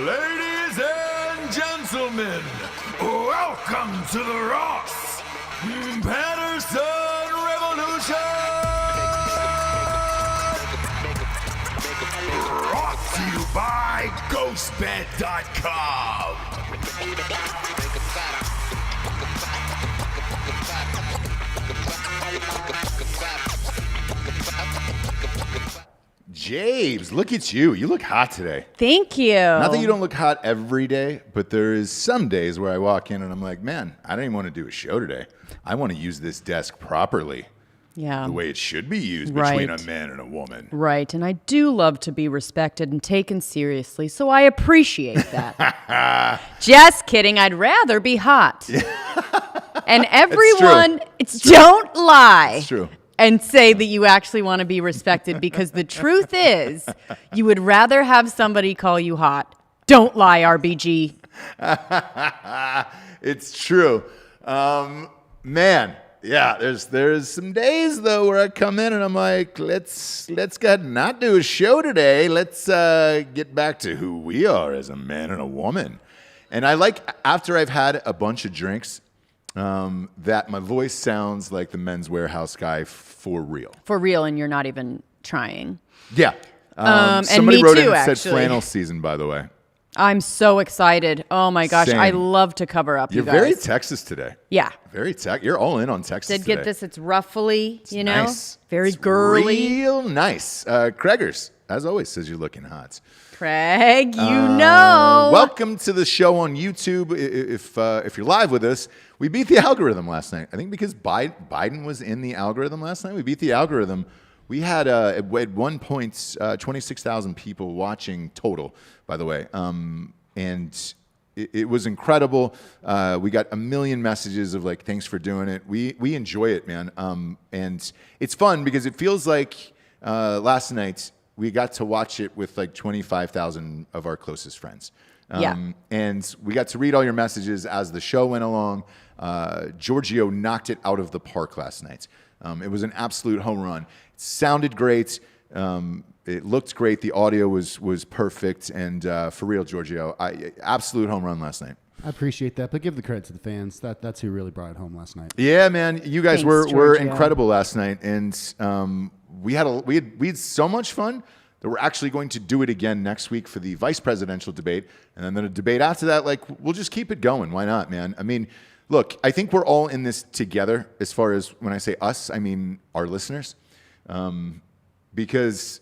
Ladies and gentlemen, welcome to the Ross Patterson Revolution! Brought to you by GhostBed.com. James, look at you. You look hot today. Thank you. Not that you don't look hot every day, but there is some days where I walk in and I'm like, man, I don't even want to do a show today. I want to use this desk properly. Yeah. The way it should be used between a man and a woman. Right. And I do love to be respected and taken seriously, so I appreciate that. Just kidding. I'd rather be hot. And everyone, don't lie. It's true. And say that you actually want to be respected, because the truth is you would rather have somebody call you hot. Don't lie, RBG. It's true. Man, yeah, there's some days though where I come in and I'm like, let's go not do a show today. Let's get back to who we are as a man and a woman. And I like, after I've had a bunch of drinks, that my voice sounds like the Men's Warehouse guy for real. For real, and you're not even trying. Yeah. And somebody me wrote too, in and said actually. flannel season, by the way. I'm so excited. Oh my gosh, Same. I love to cover up, You're you guys. very Texas today. Yeah. Very You're all in on Texas Did today. get this. It's ruffly, you know? Nice. Very It's girly. Real nice. Craigers, as always, says you're looking hot. Craig, you know. Welcome to the show on YouTube. If you're live with us, we beat the algorithm last night. I think because Biden was in the algorithm last night, we beat the algorithm. We had at one point 26,000 people watching total, by the way, and it was incredible. We got a million messages of like, thanks for doing it. We enjoy it, man, and it's fun because it feels like last night we got to watch it with like 25,000 of our closest friends. And we got to read all your messages as the show went along. Giorgio knocked it out of the park last night. It was an absolute home run. It sounded great. It looked great. The audio was perfect. And for real, Giorgio, absolute home run last night. I appreciate that, but give the credit to the fans. That's who really brought it home last night. Yeah, man, you guys Thanks, were Giorgio. incredible last night, and we had so much fun that we're actually going to do it again next week for the vice presidential debate, and then the debate after that. Like, we'll just keep it going. Why not, man? I mean, look, I think we're all in this together. As far as when I say us, I mean our listeners, because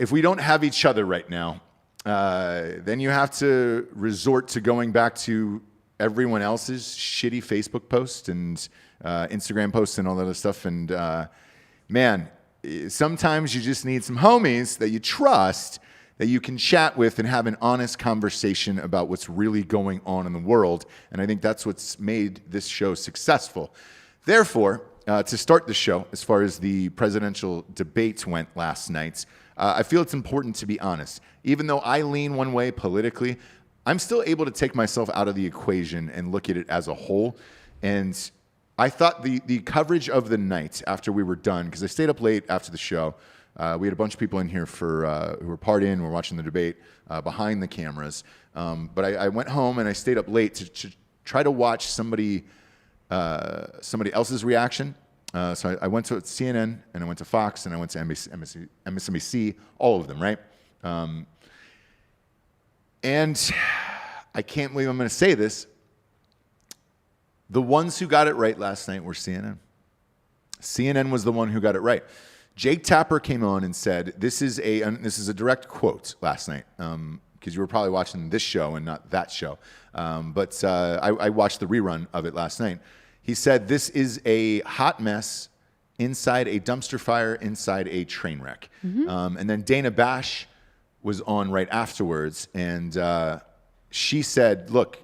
if we don't have each other right now, then you have to resort to going back to everyone else's shitty Facebook posts and Instagram posts and all that other stuff. And man, sometimes you just need some homies that you trust, that you can chat with and have an honest conversation about what's really going on in the world. And I think that's what's made this show successful. Therefore, to start the show, as far as the presidential debates went last night, I feel it's important to be honest. Even though I lean one way politically, I'm still able to take myself out of the equation and look at it as a whole. And I thought the coverage of the night after we were done, because I stayed up late after the show. We had a bunch of people in here who were partying, who were watching the debate behind the cameras. But I went home and I stayed up late to try to watch somebody else's reaction. So I went to CNN and I went to Fox and I went to MSNBC, all of them, right? And I can't believe I'm going to say this. The ones who got it right last night were CNN. CNN was the one who got it right. Jake Tapper came on and said, this is a direct quote last night, because you were probably watching this show and not that show. But I watched the rerun of it last night. He said, this is a hot mess inside a dumpster fire, inside a train wreck. Mm-hmm. And then Dana Bash was on right afterwards, and she said, look,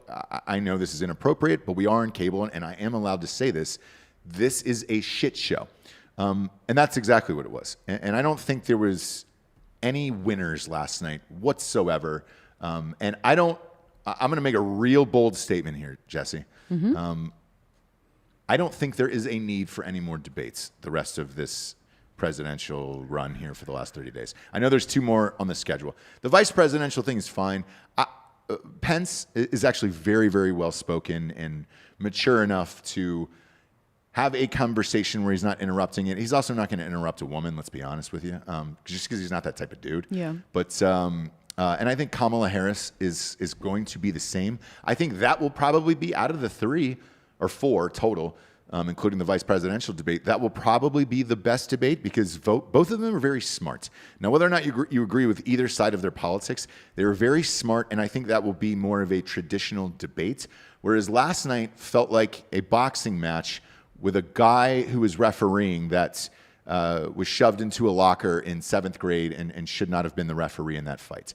I know this is inappropriate, but we are on cable, and I am allowed to say this. This is a shit show. And that's exactly what it was. And I don't think there was any winners last night whatsoever. And I'm going to make a real bold statement here, Jessie. Mm-hmm. I don't think there is a need for any more debates the rest of this presidential run here for the last 30 days. I know there's 2 more on the schedule. The vice presidential thing is fine. Pence is actually very, very well spoken and mature enough to have a conversation where he's not interrupting it. He's also not going to interrupt a woman, let's be honest with you, just because he's not that type of dude. Yeah. But and I think Kamala Harris is going to be the same. I think that will probably be out of the 3 or 4 total, including the vice presidential debate. That will probably be the best debate because both of them are very smart. Now, whether or not you agree with either side of their politics, they're very smart, and I think that will be more of a traditional debate. Whereas last night felt like a boxing match with a guy who was refereeing that was shoved into a locker in 7th grade and should not have been the referee in that fight.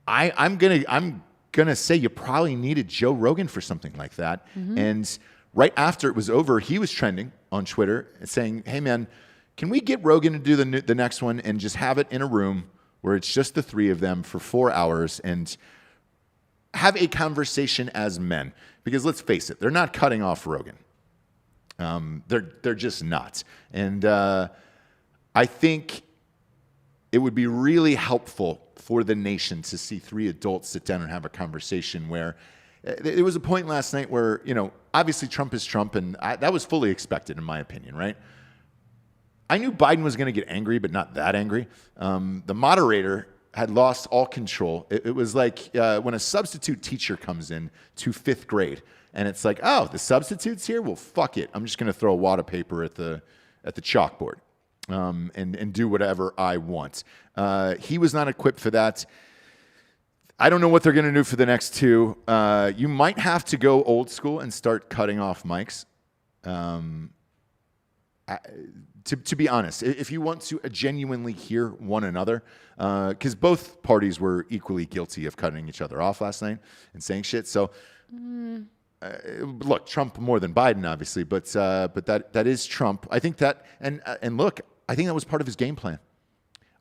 I'm gonna say you probably needed Joe Rogan for something like that. And right after it was over, he was trending on Twitter saying, "Hey man, can we get Rogan to do the next one and just have it in a room where it's just the 3 of them for 4 hours and have a conversation as men?" Because let's face it, they're not cutting off Rogan. They're just not. And I think it would be really helpful for the nation to see 3 adults sit down and have a conversation where there was a point last night where, obviously Trump is Trump, and that was fully expected in my opinion, right? I knew Biden was going to get angry, but not that angry. The moderator had lost all control. It was like when a substitute teacher comes in to 5th grade, and it's like, oh, the substitute's here? Well, fuck it. I'm just going to throw a wad of paper at the chalkboard and do whatever I want. He was not equipped for that. I don't know what they're going to do for the next 2. You might have to go old school and start cutting off mics. To be honest, if you want to genuinely hear one another, because both parties were equally guilty of cutting each other off last night and saying shit. So, look, Trump more than Biden, obviously, but that is Trump. I think that, and look, I think that was part of his game plan.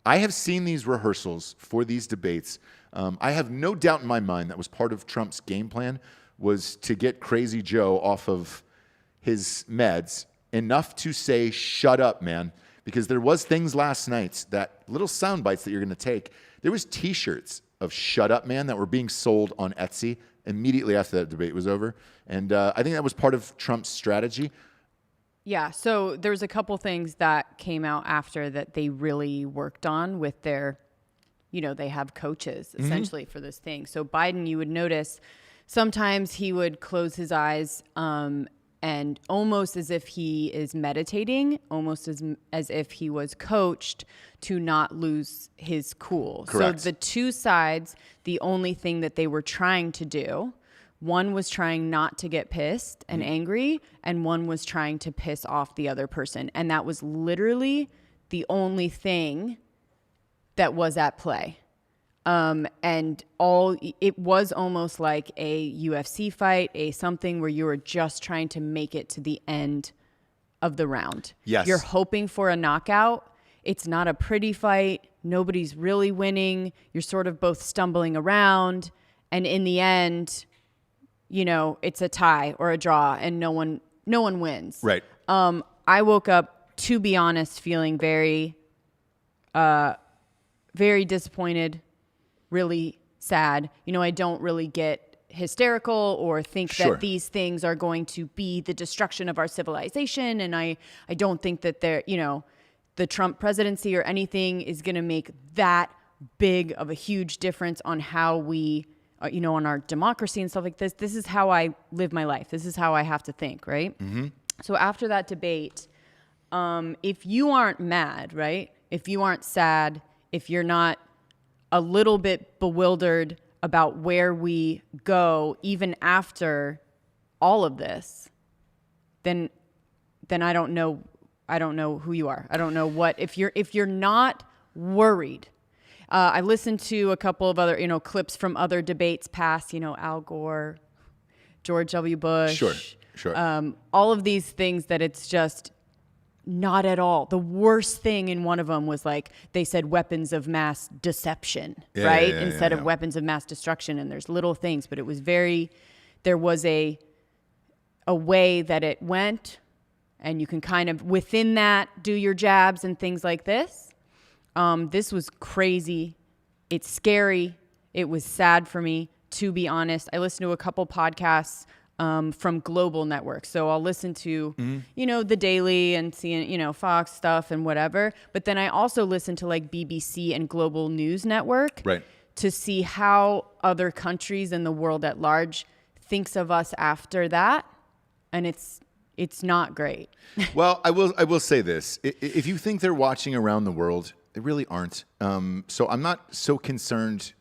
I have seen these rehearsals for these debates. I have no doubt in my mind that was part of Trump's game plan was to get Crazy Joe off of his meds enough to say, shut up, man. Because there was things last night, that little sound bites that you're going to take. There was T-shirts of shut up, man, that were being sold on Etsy immediately after that debate was over. And I think that was part of Trump's strategy. Yeah, so there's a couple things that came out after that they really worked on with their, they have coaches essentially for this thing. So Biden, you would notice sometimes he would close his eyes and almost as if he is meditating, almost as if he was coached to not lose his cool. Correct. So the 2 sides, the only thing that they were trying to do, one was trying not to get pissed and angry, and one was trying to piss off the other person. And that was literally the only thing that was at play. And it was almost like a UFC fight, something where you were just trying to make it to the end of the round. Yes. You're hoping for a knockout. It's not a pretty fight. Nobody's really winning. You're sort of both stumbling around. And in the end, it's a tie or a draw and no one wins. Right. I woke up, to be honest, feeling very, very disappointed, really sad. I don't really get hysterical or think that these things are going to be the destruction of our civilization. And I don't think that the Trump presidency or anything is going to make that big of a huge difference on how we, on our democracy and stuff like this. This is how I live my life. This is how I have to think, right? Mm-hmm. So after that debate, if you aren't mad, right? If you aren't sad, if you're not a little bit bewildered about where we go, even after all of this, then I don't know who you are. I don't know what, if you're not worried. I listened to a couple of other, clips from other debates past, Al Gore, George W. Bush. Sure. All of these things that it's just not at all. The worst thing in one of them was like, they said weapons of mass deception, right? Instead of weapons of mass destruction. And there's little things, but it was there was a a way that it went, and you can kind of within that do your jabs and things like this. This was crazy. It's scary. It was sad for me, to be honest. I listened to a couple podcasts from global networks. So I'll listen to, The Daily and seeing, Fox stuff and whatever. But then I also listen to like BBC and Global News Network to see how other countries in the world at large thinks of us after that. And it's not great. Well, I will say this. If you think they're watching around the world, they really aren't. So I'm not so concerned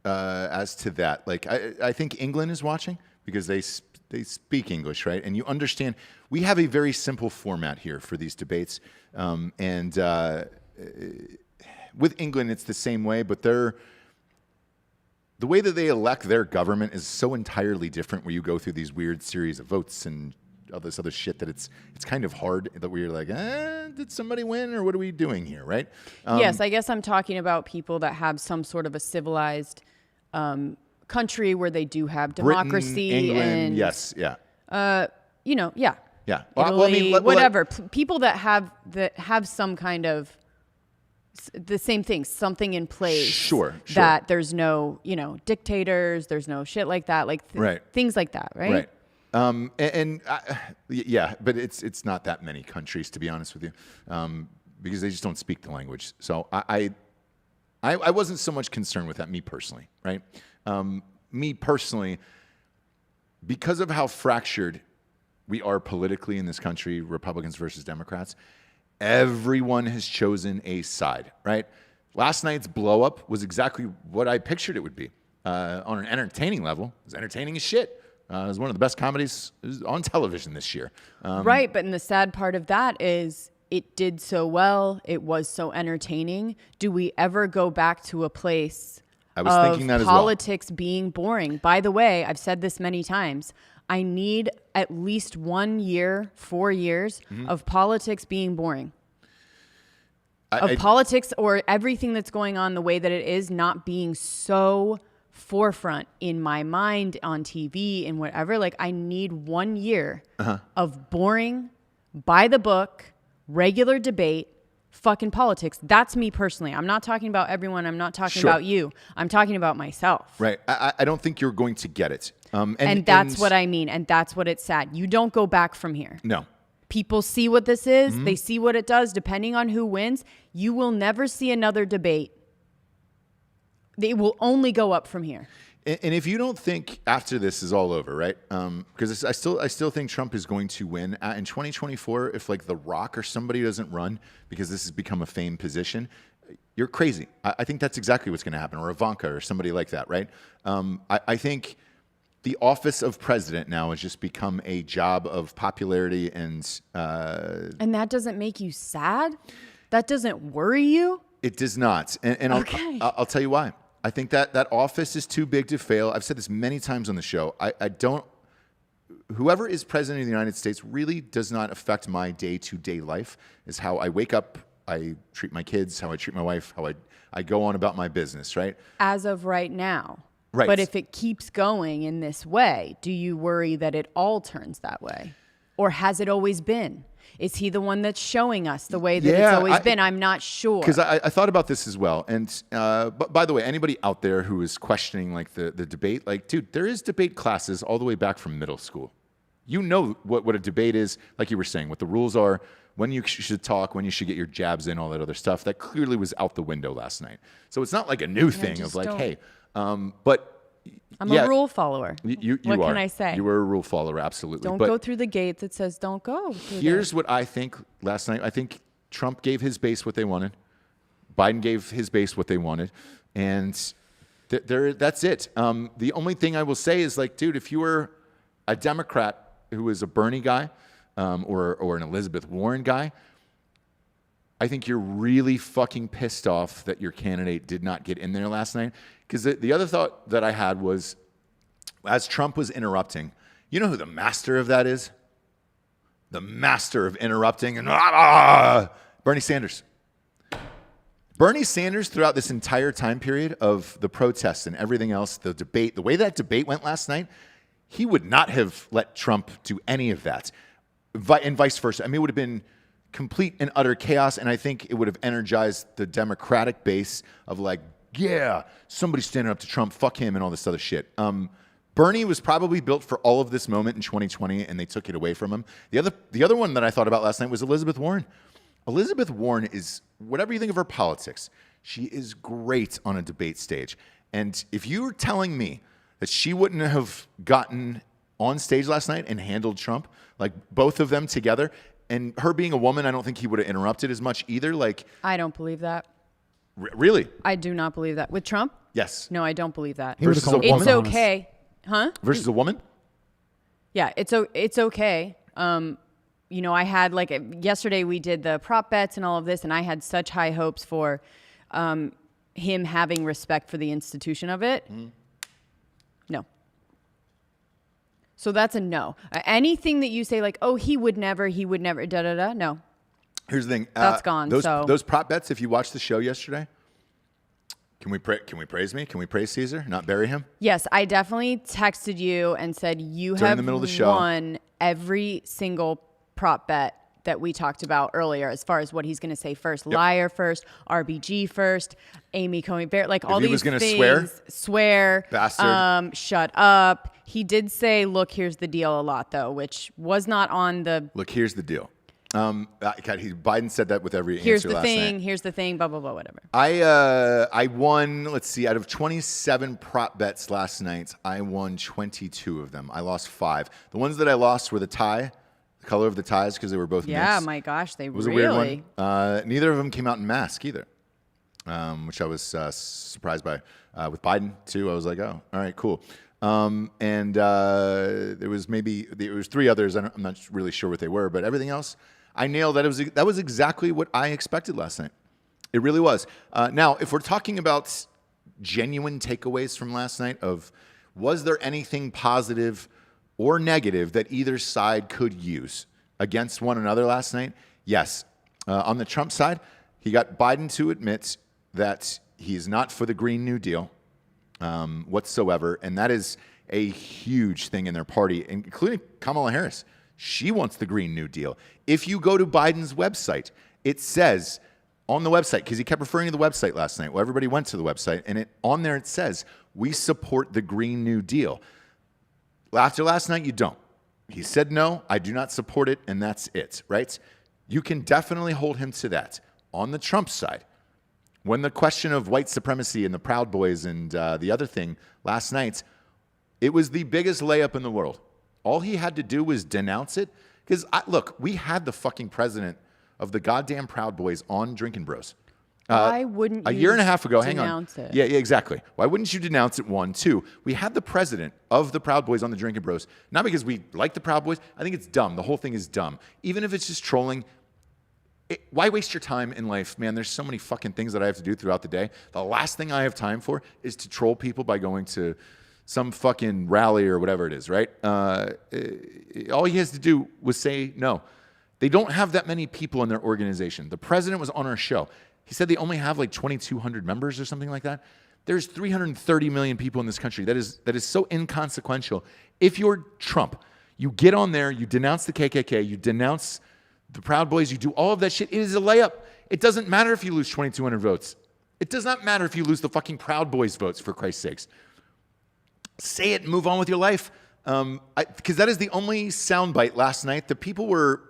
as to that. Like, I think England is watching because they speak English, right? And you understand, we have a very simple format here for these debates. And with England, it's the same way, but the way that they elect their government is so entirely different, where you go through these weird series of votes and all this other shit that it's kind of hard, that we're like, did somebody win, or what are we doing here, right? Yes, I guess I'm talking about people that have some sort of a civilized country where they do have democracy. Britain, England, and yes, yeah. Yeah. Yeah. Italy, whatever. People that have some kind of the same thing, something in place. Sure. That there's no, dictators, there's no shit like that, like things like that, right? Right. Yeah, but it's not that many countries, to be honest with you, because they just don't speak the language. So I wasn't so much concerned with that, me personally, right? Me personally, because of how fractured we are politically in this country, Republicans versus Democrats, everyone has chosen a side, right? Last night's blow up was exactly what I pictured it would be. On an entertaining level, it was entertaining as shit. It was one of the best comedies on television this year. Right, but the sad part of that is it did so well. It was so entertaining. Do we ever go back to a place I was thinking that as well. Politics being boring? By the way, I've said this many times. I need at least 1 year, 4 years of politics being boring. Politics or everything that's going on the way that it is not being so forefront in my mind on TV and whatever. Like, I need 1 year of boring, by the book, regular debate, fucking politics. That's me personally. I'm not talking about everyone. I'm not talking about you. I'm talking about myself. Right. I don't think you're going to get it. And that's what I mean. And that's what it's sad. You don't go back from here. No. People see what this is. They see what it does. Depending on who wins, you will never see another debate. They will only go up from here. And if you don't think after this is all over, right? Because I still think Trump is going to win in 2024. If like The Rock or somebody doesn't run because this has become a fame position, you're crazy. I think that's exactly what's going to happen, or Ivanka or somebody like that, right? I think the office of president now has just become a job of popularity and that doesn't make you sad? That doesn't worry you? It does not. And I'll tell you why. I think that office is too big to fail. I've said this many times on the show. Whoever is president of the United States really does not affect my day-to-day life. It's how I wake up, I treat my kids, how I treat my wife, how I go on about my business, right? As of right now. Right. But if it keeps going in this way, do you worry that it all turns that way? Or has it always been? Is he the one that's showing us the way that it's always been? I'm not sure. Because I thought about this as well. And but by the way, anybody out there who is questioning like the debate, like, dude, there is debate classes all the way back from middle school. You know what a debate is, like you were saying, what the rules are, when you should talk, when you should get your jabs in, all that other stuff. That clearly was out the window last night. So it's not like a new thing of like, hey, but I'm a rule follower. You what are. Can I say? You were a rule follower, absolutely. Don't go through the gate that says don't go. Here's what I think last night. I think Trump gave his base what they wanted. Biden gave his base what they wanted. And that's it. The only thing I will say is, like, dude, if you were a Democrat who was a Bernie guy or an Elizabeth Warren guy, I think you're really fucking pissed off that your candidate did not get in there last night. Because the other thought that I had was, as Trump was interrupting, you know who the master of that is? The master of interrupting and Bernie Sanders. Bernie Sanders, throughout this entire time period of the protests and everything else, the debate, the way that debate went last night, he would not have let Trump do any of that, and vice versa. I mean, it would have been complete and utter chaos, and I think it would have energized the Democratic base of like, yeah, somebody standing up to Trump, fuck him, and all this other shit. Bernie was probably built for all of this moment in 2020, and they took it away from him. The other one that I thought about last night was Elizabeth Warren. Elizabeth Warren is, whatever you think of her politics, she is great on a debate stage. And if you were telling me that she wouldn't have gotten on stage last night and handled Trump, like both of them together, and her being a woman, I don't think he would have interrupted as much either. Like, I don't believe that. Really? I do not believe that. With Trump? Yes. No, I don't believe that. Versus a woman? It's okay. Huh? Versus a woman? Yeah, it's okay. You know, I had yesterday we did the prop bets and all of this, and I had such high hopes for him having respect for the institution of it. No. So that's a no. Anything that you say like, oh, he would never, da-da-da, no. Here's the thing. That's gone. Those prop bets, if you watched the show yesterday, can we praise me? Can we praise Caesar, not bury him? Yes, I definitely texted you and said you During have the middle of the show, won every single prop bet that we talked about earlier as far as what he's going to say first. Yep. Liar first, RBG first, Amy Coney Barrett, like all these things. Swear. Bastard. Shut up. He did say, look, here's the deal a lot, though, which was not on the... Look, here's the deal. Biden said that with every answer last night. Here's the thing, blah, blah, blah, whatever. I won, let's see, out of 27 prop bets last night, I won 22 of them. I lost 5. The ones that I lost were the tie, the color of the ties, because they were both mixed. Yeah, my gosh, they was really... a weird one. Neither of them came out in mask either, which I was surprised by. With Biden, too, I was like, oh, all right, cool. And there was 3 others. I'm not really sure what they were, but everything else, I nailed that. That was exactly what I expected last night. It really was. Now, if we're talking about genuine takeaways from last night was there anything positive or negative that either side could use against one another last night? Yes. On the Trump side, he got Biden to admit that he is not for the Green New Deal whatsoever, and that is a huge thing in their party, including Kamala Harris. She wants the Green New Deal. If you go to Biden's website, it says on the website, because he kept referring to the website last night. Well, everybody went to the website, and on there it says, we support the Green New Deal. After last night, you don't. He said, no, I do not support it, and that's it, right? You can definitely hold him to that. On the Trump side, when the question of white supremacy and the Proud Boys and the other thing last night, it was the biggest layup in the world. All he had to do was denounce it. Because, look, we had the fucking president of the goddamn Proud Boys on Drinkin Bros. Why wouldn't you a year and a half ago, denounce hang on. it? Yeah, exactly. Why wouldn't you denounce it? 1, 2. We had the president of the Proud Boys on the Drinkin Bros. Not because we like the Proud Boys. I think it's dumb. The whole thing is dumb. Even if it's just trolling, why waste your time in life, man? There's so many fucking things that I have to do throughout the day. The last thing I have time for is to troll people by going to some fucking rally or whatever it is, right? All he has to do was say no. They don't have that many people in their organization. The president was on our show. He said they only have like 2,200 members or something like that. There's 330 million people in this country. That is so inconsequential. If you're Trump, you get on there, you denounce the KKK, you denounce the Proud Boys, you do all of that shit. It is a layup. It doesn't matter if you lose 2,200 votes. It does not matter if you lose the fucking Proud Boys votes, for Christ's sakes. Say it and move on with your life. Because that is the only soundbite last night that people are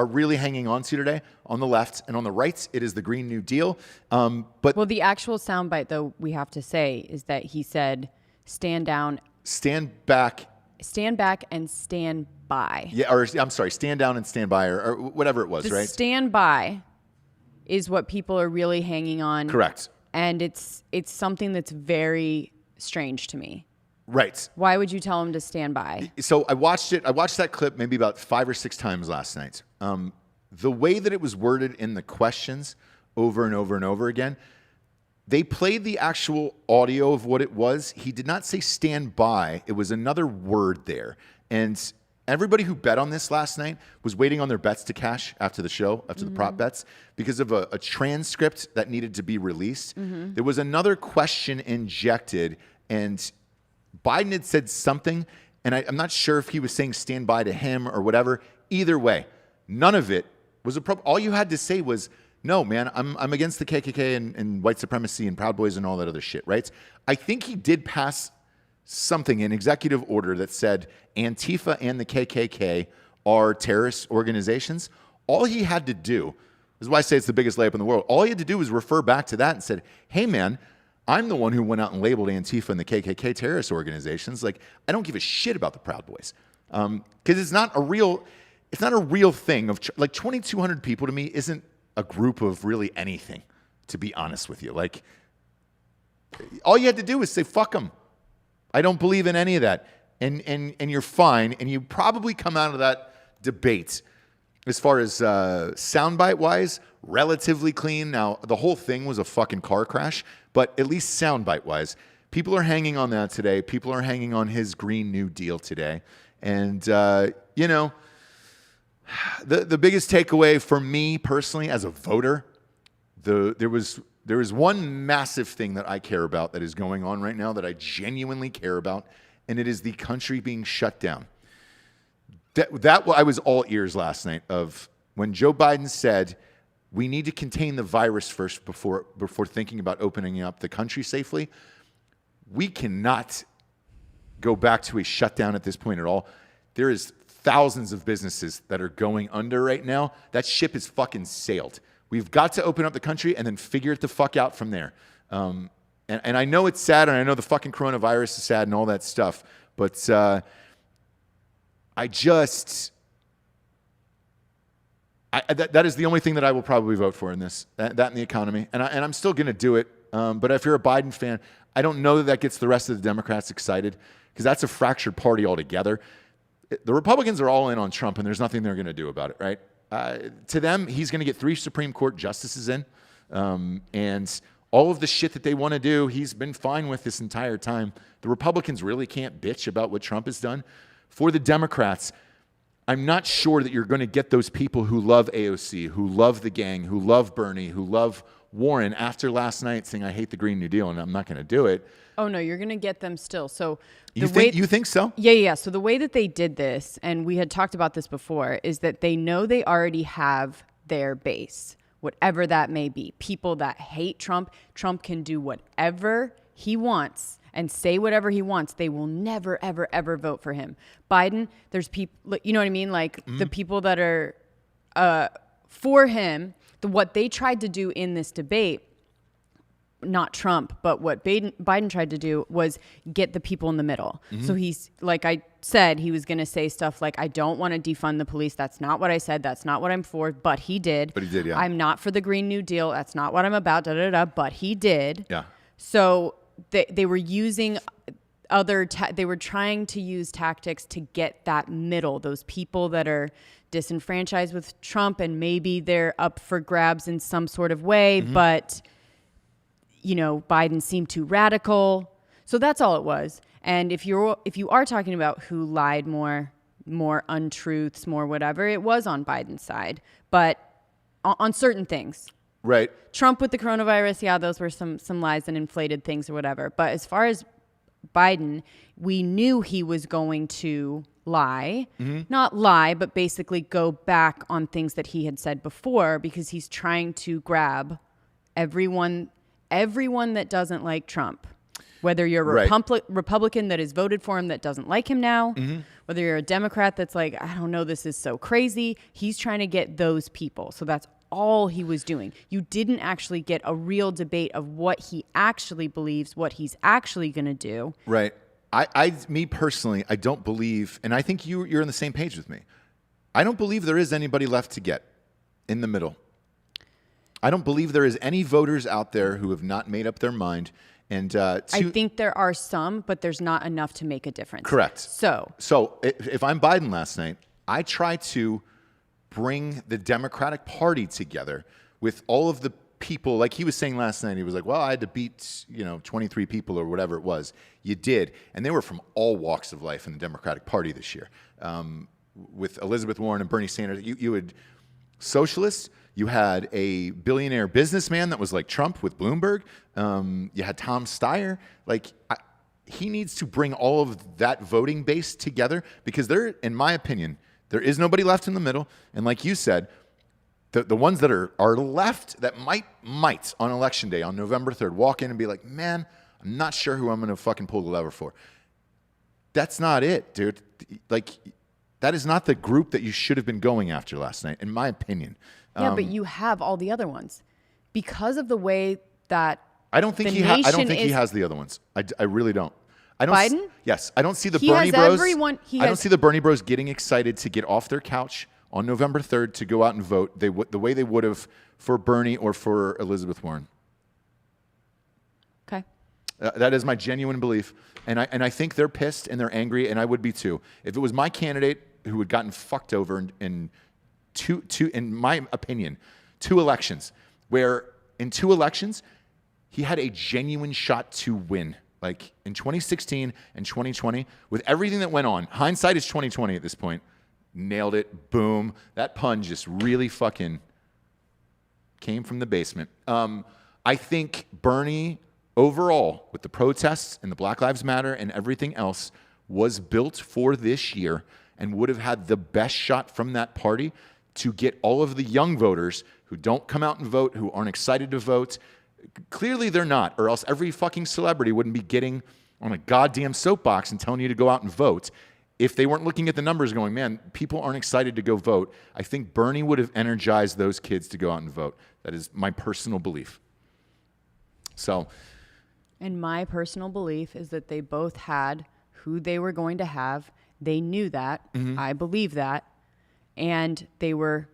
really hanging on to today on the left, and on the right, it is the Green New Deal. But the actual soundbite, though, we have to say, is that he said, stand down. Stand back. Stand back and stand by. Yeah, or I'm sorry, stand down and stand by, or whatever it was, right? Stand by is what people are really hanging on. Correct. And it's something that's very strange to me. Right. Why would you tell him to stand by? So I watched it. I watched that clip maybe about 5 or 6 times last night. The way that it was worded in the questions over and over and over again, they played the actual audio of what it was. He did not say stand by. It was another word there. And everybody who bet on this last night was waiting on their bets to cash after the show, after the prop bets, because of a transcript that needed to be released. There was another question injected, and Biden had said something, And I'm not sure if he was saying stand by to him or whatever. Either way, none of it was appropriate. All you had to say was, no, man, I'm against the KKK and white supremacy and Proud Boys and all that other shit, right? I think he did pass something, an executive order that said Antifa and the KKK are terrorist organizations. All he had to do, this is why I say it's the biggest layup in the world, all he had to do was refer back to that and said, hey, man, I'm the one who went out and labeled Antifa and the KKK terrorist organizations. Like, I don't give a shit about the Proud Boys. Because it's not a real thing. Like, 2,200 people to me isn't a group of really anything, to be honest with you. Like, all you had to do was say, fuck them. I don't believe in any of that. And you're fine. And you probably come out of that debate, as far as soundbite wise, relatively clean. Now, the whole thing was a fucking car crash, but at least soundbite wise, people are hanging on that today. People are hanging on his Green New Deal today. And, you know, the biggest takeaway for me personally as a voter, there was one massive thing that I care about that is going on right now that I genuinely care about, and it is the country being shut down. That I was all ears last night of when Joe Biden said we need to contain the virus first before thinking about opening up the country safely. We cannot go back to a shutdown at this point at all. There is thousands of businesses that are going under right now. That ship has fucking sailed. We've got to open up the country and then figure it the fuck out from there. And I know it's sad, and I know the fucking coronavirus is sad and all that stuff, but that is the only thing that I will probably vote for in this, that and the economy. And I'm still going to do it. But if you're a Biden fan, I don't know that gets the rest of the Democrats excited, because that's a fractured party altogether. The Republicans are all in on Trump, and there's nothing they're going to do about it, right? To them, he's going to get 3 Supreme Court justices in. And all of the shit that they want to do, he's been fine with this entire time. The Republicans really can't bitch about what Trump has done. For the Democrats, I'm not sure that you're going to get those people who love AOC, who love the gang, who love Bernie, who love Warren after last night saying, I hate the Green New Deal and I'm not going to do it. Oh, no, you're going to get them still. So you think so? Yeah. So the way that they did this, and we had talked about this before, is that they know they already have their base, whatever that may be. People that hate Trump. Trump can do whatever he wants and say whatever he wants. They will never, ever, ever vote for him. Biden, there's people, you know what I mean? Like the people that are for him, what they tried to do in this debate, not Trump, but what Biden tried to do was get the people in the middle. So he's, like I said, he was going to say stuff like, I don't want to defund the police. That's not what I said. That's not what I'm for. But he did. Yeah. I'm not for the Green New Deal. That's not what I'm about. But he did. Yeah. So they were using they were trying to use tactics to get that middle, those people that are disenfranchised with Trump, and maybe they're up for grabs in some sort of way, but you know, Biden seemed too radical. So that's all it was. And if you are talking about who lied more untruths, more whatever, it was on Biden's side, but on certain things. Right. Trump with the coronavirus, yeah, those were some lies and inflated things or whatever. But as far as Biden, we knew he was going to lie, not lie, but basically go back on things that he had said before, because he's trying to grab everyone that doesn't like Trump, whether you're a Republican that has voted for him that doesn't like him now, whether you're a Democrat that's like, I don't know, this is so crazy. He's trying to get those people. So that's all he was doing. You didn't actually get a real debate of what he actually believes, what he's actually going to do. Right. Me personally, I don't believe, and I think you're on the same page with me. I don't believe there is anybody left to get in the middle. I don't believe there is any voters out there who have not made up their mind. And I think there are some, but there's not enough to make a difference. Correct. So if I'm Biden last night, I try to bring the Democratic Party together with all of the people, like he was saying last night. He was like, well, I had to beat 23 people or whatever it was. You did. And they were from all walks of life in the Democratic Party this year. With Elizabeth Warren and Bernie Sanders, you had socialists. You had a billionaire businessman that was like Trump with Bloomberg. You had Tom Steyer. he needs to bring all of that voting base together because in my opinion, there is nobody left in the middle. And like you said, the ones that are left that might on election day on November 3rd walk in and be like, man, I'm not sure who I'm going to fucking pull the lever for. That's not it, dude. Like, that is not the group that you should have been going after last night, in my opinion. Yeah, but you have all the other ones because of the way that I don't think he has the other ones. I really don't. Biden? Yes, I don't see the He Bernie has Bros. everyone- he I don't has- see the Bernie Bros getting excited to get off their couch on November 3rd to go out and vote the way they would have for Bernie or for Elizabeth Warren. Okay. That is my genuine belief, and I think they're pissed and they're angry, and I would be too. If it was my candidate who had gotten fucked over in my opinion, 2 elections, where in 2 elections he had a genuine shot to win, like in 2016 and 2020, with everything that went on. Hindsight is 2020 at this point. Nailed it. Boom. That pun just really fucking came from the basement. I think Bernie overall, with the protests and the Black Lives Matter and everything else, was built for this year and would have had the best shot from that party to get all of the young voters who don't come out and vote, who aren't excited to vote. Clearly they're not, or else every fucking celebrity wouldn't be getting on a goddamn soapbox and telling you to go out and vote. If they weren't looking at the numbers going, man, people aren't excited to go vote, I think Bernie would have energized those kids to go out and vote. That is my personal belief. So, And my personal belief is that they both had who they were going to have. They knew that. I believe that. And they were,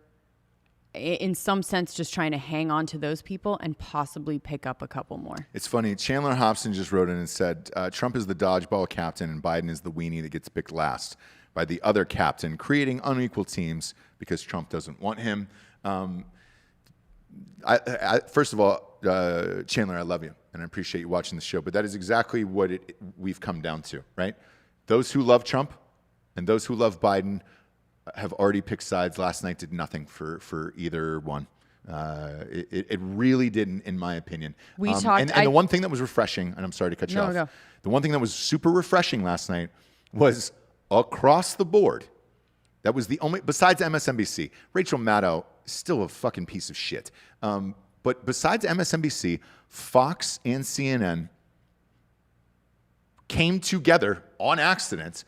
in some sense, just trying to hang on to those people and possibly pick up a couple more. it's funny. Chandler Hobson just wrote in and said, Trump is the dodgeball captain and Biden is the weenie that gets picked last by the other captain, creating unequal teams because Trump doesn't want him. First of all, Chandler, I love you and I appreciate you watching the show, but that is exactly what we've come down to, right? Those who love Trump and those who love Biden have already picked sides. Last night did nothing for either one. It really didn't, in my opinion. We talked. And the one thing that was refreshing, and I'm sorry to cut you off. No. The one thing that was super refreshing last night was across the board. That was the only, besides MSNBC, Rachel Maddow is still a fucking piece of shit. But besides MSNBC, Fox and CNN came together on accident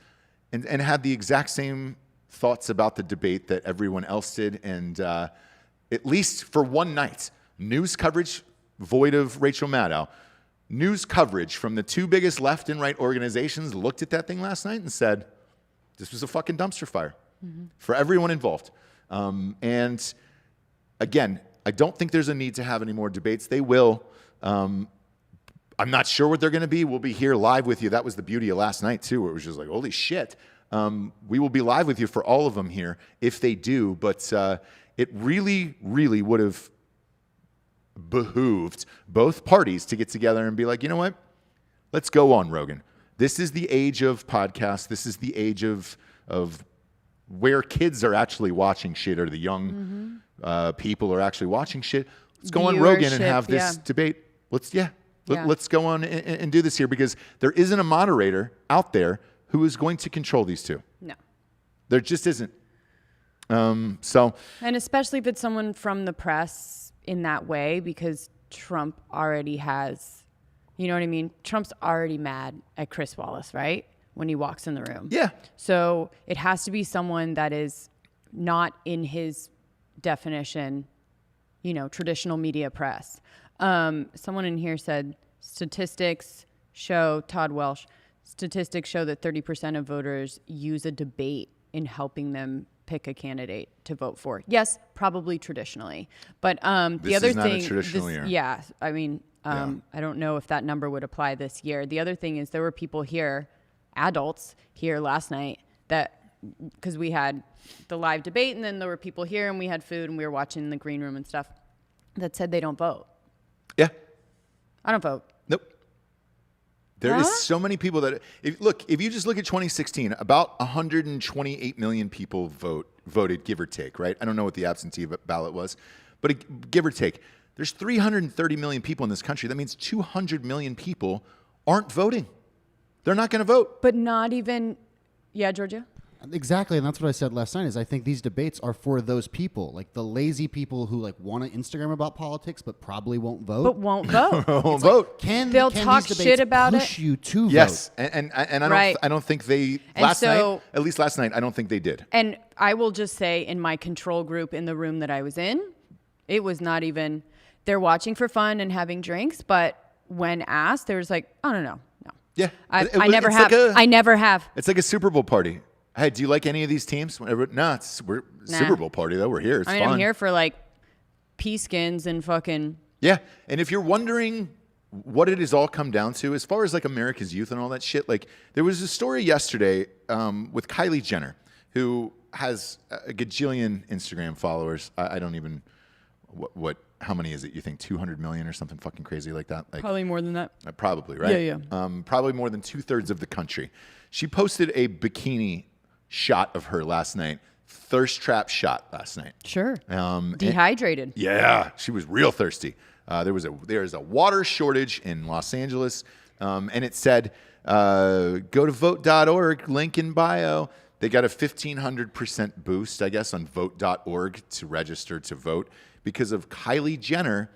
and had the exact same thoughts about the debate that everyone else did. And at least for one night, news coverage void of Rachel Maddow, news coverage from the 2 biggest left and right organizations looked at that thing last night and said, this was a fucking dumpster fire for everyone involved. And again, I don't think there's a need to have any more debates. They will. I'm not sure what they're going to be. We'll be here live with you. That was the beauty of last night, too, where it was just like, holy shit. We will be live with you for all of them here if they do. But it really, really would have behooved both parties to get together and be like, you know what? Let's go on, Rogan. This is the age of podcasts. This is the age of where kids are actually watching shit, or the young people are actually watching shit. Let's go on Rogan and have this debate. Let's go on and do this here, because there isn't a moderator out there who is going to control these two. No. There just isn't. And especially if it's someone from the press in that way, because Trump already has, you know what I mean? Trump's already mad at Chris Wallace, right? When he walks in the room. Yeah. So it has to be someone that is not in his definition, traditional media press. Someone in here said statistics show that 30% of voters use a debate in helping them pick a candidate to vote for. Yes, probably traditionally. But the other thing, yeah, I mean, I don't know if that number would apply this year. The other thing is there were people here, adults here last night, that because we had the live debate and then there were people here and we had food and we were watching in the green room and stuff, that said they don't vote. Yeah. I don't vote. Nope. There is so many people that, if you just look at 2016, about 128 million people voted, give or take, right? I don't know what the absentee ballot was, but give or take. There's 330 million people in this country. That means 200 million people aren't voting. They're not going to vote. But not even, yeah, Georgia? Exactly, and that's what I said last night. Is I think these debates are for those people, like the lazy people who like want to Instagram about politics, but probably won't vote. But won't vote. Won't vote. They'll talk these debates shit about push it? you to Yes, vote? and Right. I don't think they And last so- night. At least last night, I don't think they did. And I will just say, in my control group in the room that I was in, it was not even, they're watching for fun and having drinks, but when asked, there was like, oh, no. Yeah, I It- never it's have. like I never have. It's like a Super Bowl party. Hey, do you like any of these teams? Whatever. No, we're Nah. Super Bowl party though. We're here. It's I mean, fun. I'm here for like pea skins and fucking. Yeah, and if you're wondering what it has all come down to, as far as like America's youth and all that shit, like there was a story yesterday with Kylie Jenner, who has a gajillion Instagram followers. I don't even how many is it? You think 200 million or something fucking crazy like that? Like Probably more than that. probably, right? Yeah. Probably more than 2/3 of the country. She posted a bikini shot of her last night. Thirst trap shot last night. Sure. And- Dehydrated. Yeah, she was real thirsty. There's a water shortage in Los Angeles, and it said, go to vote.org, link in bio. They got a 1,500% boost, I guess, on vote.org to register to vote because of Kylie Jenner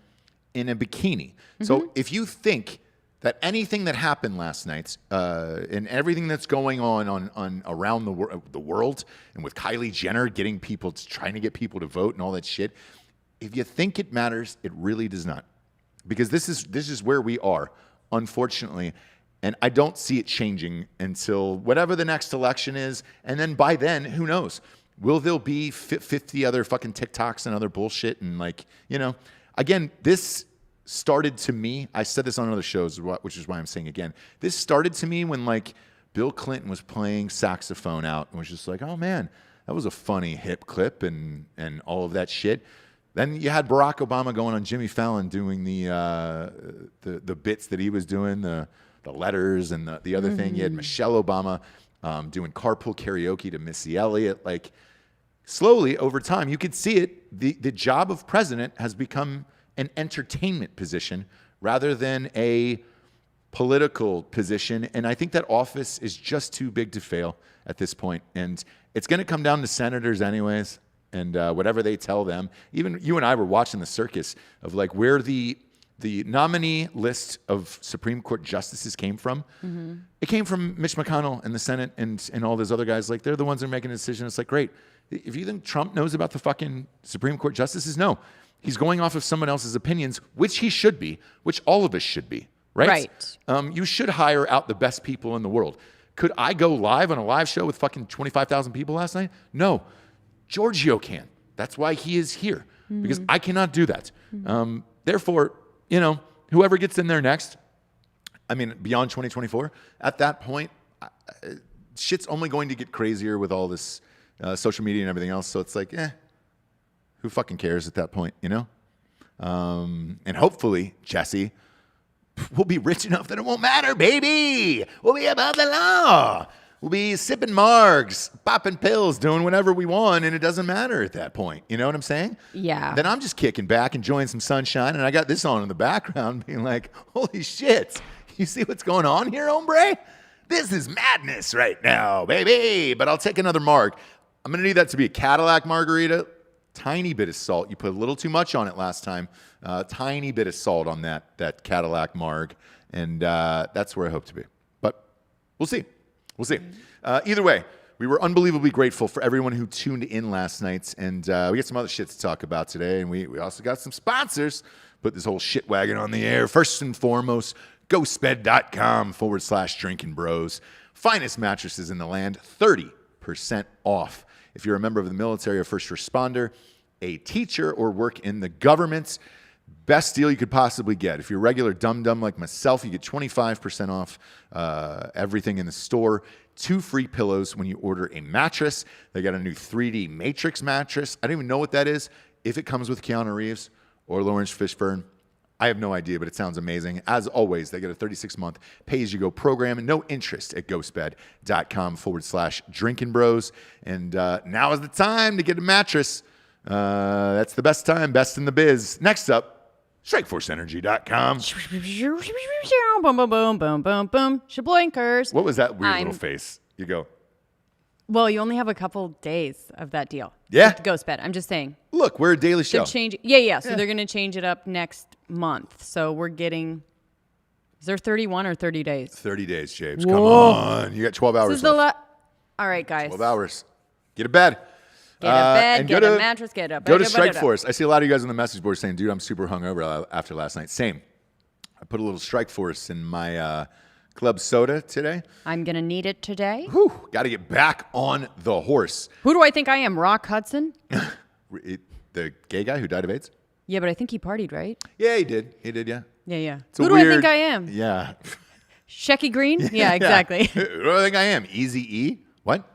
in a bikini. So if you think that anything that happened last night and everything that's going on around the world and with Kylie Jenner trying to get people to vote and all that shit, if you think it matters, it really does not. Because this is where we are, unfortunately. And I don't see it changing until whatever the next election is. And then by then, who knows? Will there be 50 other fucking TikToks and other bullshit? And again, this started to me, I said this on other shows, which is why I'm saying again, this started to me when Bill Clinton was playing saxophone out and was just like, oh man, that was a funny hip clip and all of that shit. Then you had Barack Obama going on Jimmy Fallon doing the bits that he was doing, the letters and the other thing. You had Michelle Obama doing carpool karaoke to Missy Elliott. Like slowly over time, you could see it. The job of president has become an entertainment position rather than a political position. And I think that office is just too big to fail at this point. And it's going to come down to senators anyways. And whatever they tell them. Even you and I were watching the circus of where the nominee list of Supreme Court justices came from. Mm-hmm. It came from Mitch McConnell and the Senate and all those other guys. They're the ones that are making a decision. It's great. If you think Trump knows about the fucking Supreme Court justices, no. He's going off of someone else's opinions, which he should be, which all of us should be, right? You should hire out the best people in the world. Could I go live on a live show with fucking 25,000 people last night? No. Giorgio can. That's why he is here, because I cannot do that. Therefore, whoever gets in there next, beyond 2024, at that point, shit's only going to get crazier with all this social media and everything else. So it's who fucking cares at that point, And hopefully, Jessie, we'll be rich enough that it won't matter, baby. We'll be above the law. We'll be sipping margs, popping pills, doing whatever we want, and it doesn't matter at that point. You know what I'm saying? Yeah. Then I'm just kicking back, enjoying some sunshine, and I got this on in the background being like, holy shit, you see what's going on here, hombre? This is madness right now, baby. But I'll take another marg. I'm going to need that to be a Cadillac margarita. Tiny bit of salt. You put a little too much on it last time. Tiny bit of salt on that Cadillac marg, and that's where I hope to be. But we'll see. We'll see. Either way, we were unbelievably grateful for everyone who tuned in last night, and we got some other shit to talk about today, and we also got some sponsors. Put this whole shit wagon on the air. First and foremost, ghostbed.com/Drinkin Bros. Finest mattresses in the land, 30% off. If you're a member of the military or first responder, a teacher, or work in the government, best deal you could possibly get. If you're a regular dum-dum like myself, you get 25% off everything in the store. 2 free pillows when you order a mattress. They got a new 3D Matrix mattress. I don't even know what that is. If it comes with Keanu Reeves or Lawrence Fishburne, I have no idea, but it sounds amazing. As always, they get a 36-month pay-as-you-go program and no interest at ghostbed.com/Drinkin Bros. And now is the time to get a mattress. That's the best time, best in the biz. Next up, StrikeForceEnergy.com. Boom, boom, boom, boom, boom, boom. Shabloinkers. What was that weird little face? You go, Well, you only have a couple days of that deal. Yeah. With the ghost bed. I'm just saying. look, we're a daily show. They're changing. Yeah. So they're going to change it up next month. So we're getting. Is there 31 or 30 days? 30 days, James. Come on. You got 12 hours This is the left. All right, guys. 12 hours. Get a bed. Get a bed, and get go a to- mattress, get a bed. Go to Strikeforce. I see a lot of you guys on the message board saying, dude, I'm super hungover after last night. Same. I put a little Strikeforce in my club soda today. I'm going to need it today. Whew, got to get back on the horse. Who do I think I am? Rock Hudson? The gay guy who died of AIDS? Yeah, but I think he partied, right? Yeah, he did. He did, yeah. Yeah. It's a Who do I weird- think I am? Yeah. Shecky Green? Yeah, exactly. Who do I think I am? Easy-E? What?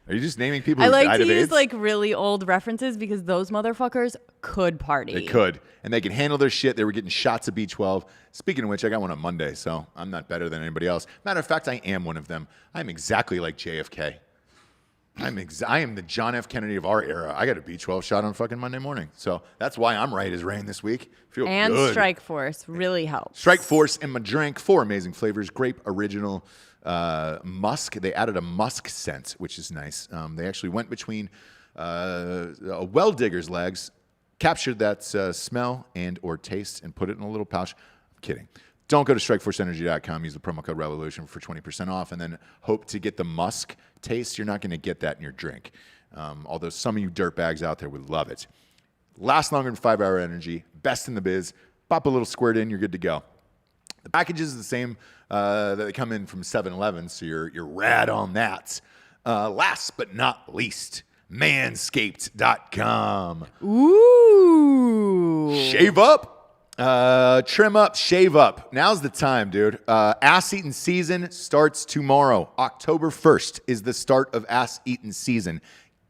Are you just naming people I who like died to of use AIDS? like really old references because those motherfuckers could party. They could. And they can handle their shit. They were getting shots of B12. Speaking of which, I got one on Monday, so I'm not better than anybody else. Matter of fact, I am one of them. I'm exactly like JFK. I am the John F. Kennedy of our era. I got a B12 shot on fucking Monday morning. So that's why I'm right as rain this week. Feel And good. Strike Force really helps. Strike Force in my drink. 4 amazing flavors. Grape original musk. They added a musk scent, which is nice. They actually went between a well digger's legs, captured that smell and or taste, and put it in a little pouch. I'm kidding. Don't go to StrikeForceEnergy.com. Use the promo code REVOLUTION for 20% off, and then hope to get the musk taste. You're not going to get that in your drink, although some of you dirtbags out there would love it. Lasts longer than 5-hour energy. Best in the biz. Pop a little squirt in, you're good to go. The packages are the same that they come in from 7-Eleven, so you're rad on that. Last but not least, Manscaped.com. Ooh. Shave up, trim up, shave up. Now's the time, dude. Ass eating season starts tomorrow. October 1st is the start of ass eating season.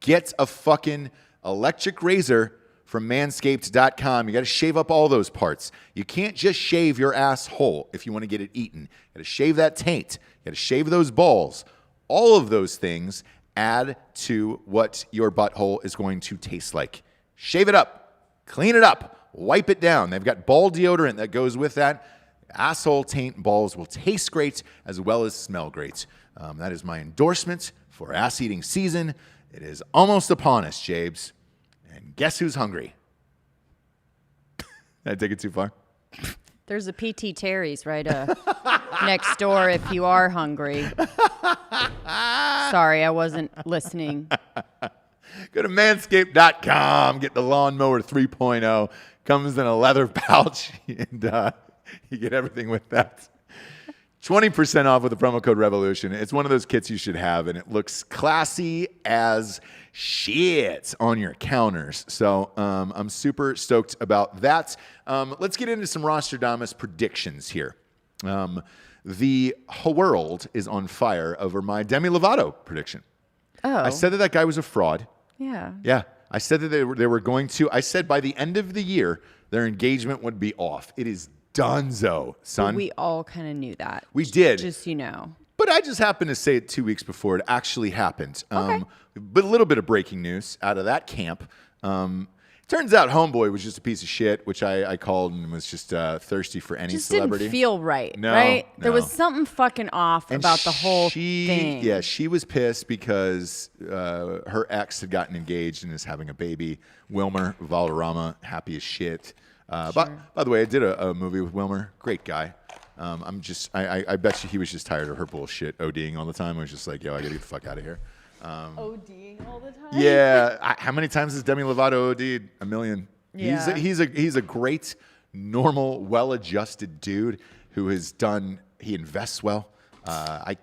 Get a fucking electric razor from manscaped.com. You got to shave up all those parts. You can't just shave your asshole if you want to get it eaten. You got to shave that taint. You got to shave those balls. All of those things add to what your butthole is going to taste like. Shave it up. Clean it up. Wipe it down. They've got ball deodorant that goes with that. Asshole taint balls will taste great as well as smell great. That is my endorsement for ass eating season. It is almost upon us, Jabes. And guess who's hungry? Did I take it too far? There's a PT Terry's right next door if you are hungry. Sorry, I wasn't listening. Go to manscaped.com. Get the Lawnmower 3.0. Comes in a leather pouch, and you get everything with that. 20% off with the promo code REVOLUTION. It's one of those kits you should have, and it looks classy as shit on your counters. So I'm super stoked about that. Let's get into some Rostradamus predictions here. The whole world is on fire over my Demi Lovato prediction. Oh. I said that guy was a fraud. Yeah. Yeah. I said that they were going to. I said by the end of the year, their engagement would be off. It is donezo, son. We all kind of knew that. We did. Just, you know. But I just happened to say it 2 weeks before it actually happened. Okay. But a little bit of breaking news out of that camp. Turns out Homeboy was just a piece of shit, which I called and was just thirsty for any Just celebrity. didn't feel right, No, right? There no. was something fucking off And about the whole thing. Yeah, she was pissed because her ex had gotten engaged and is having a baby. Wilmer Valderrama, happy as shit. By the way, I did a movie with Wilmer. Great guy. I bet you he was just tired of her bullshit, ODing all the time. I was just like, yo, I gotta get the fuck out of here. ODing all the time? Yeah. How many times has Demi Lovato OD'd? A million. Yeah. He's a great, normal, well-adjusted dude who he invests well. I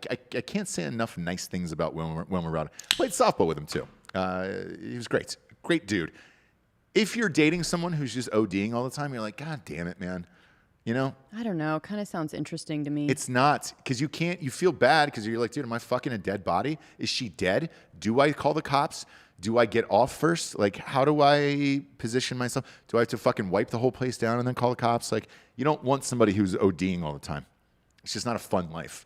can't say enough nice things about Wilmer Valderrama. Played softball with him too. He was great. Great dude. If you're dating someone who's just ODing all the time, you're like, God damn it, man. You know? I don't know. Kind of sounds interesting to me. It's not, because you feel bad because you're like, dude, am I fucking a dead body? Is she dead? Do I call the cops? Do I get off first? Like, how do I position myself? Do I have to fucking wipe the whole place down and then call the cops? Like, you don't want somebody who's ODing all the time. It's just not a fun life.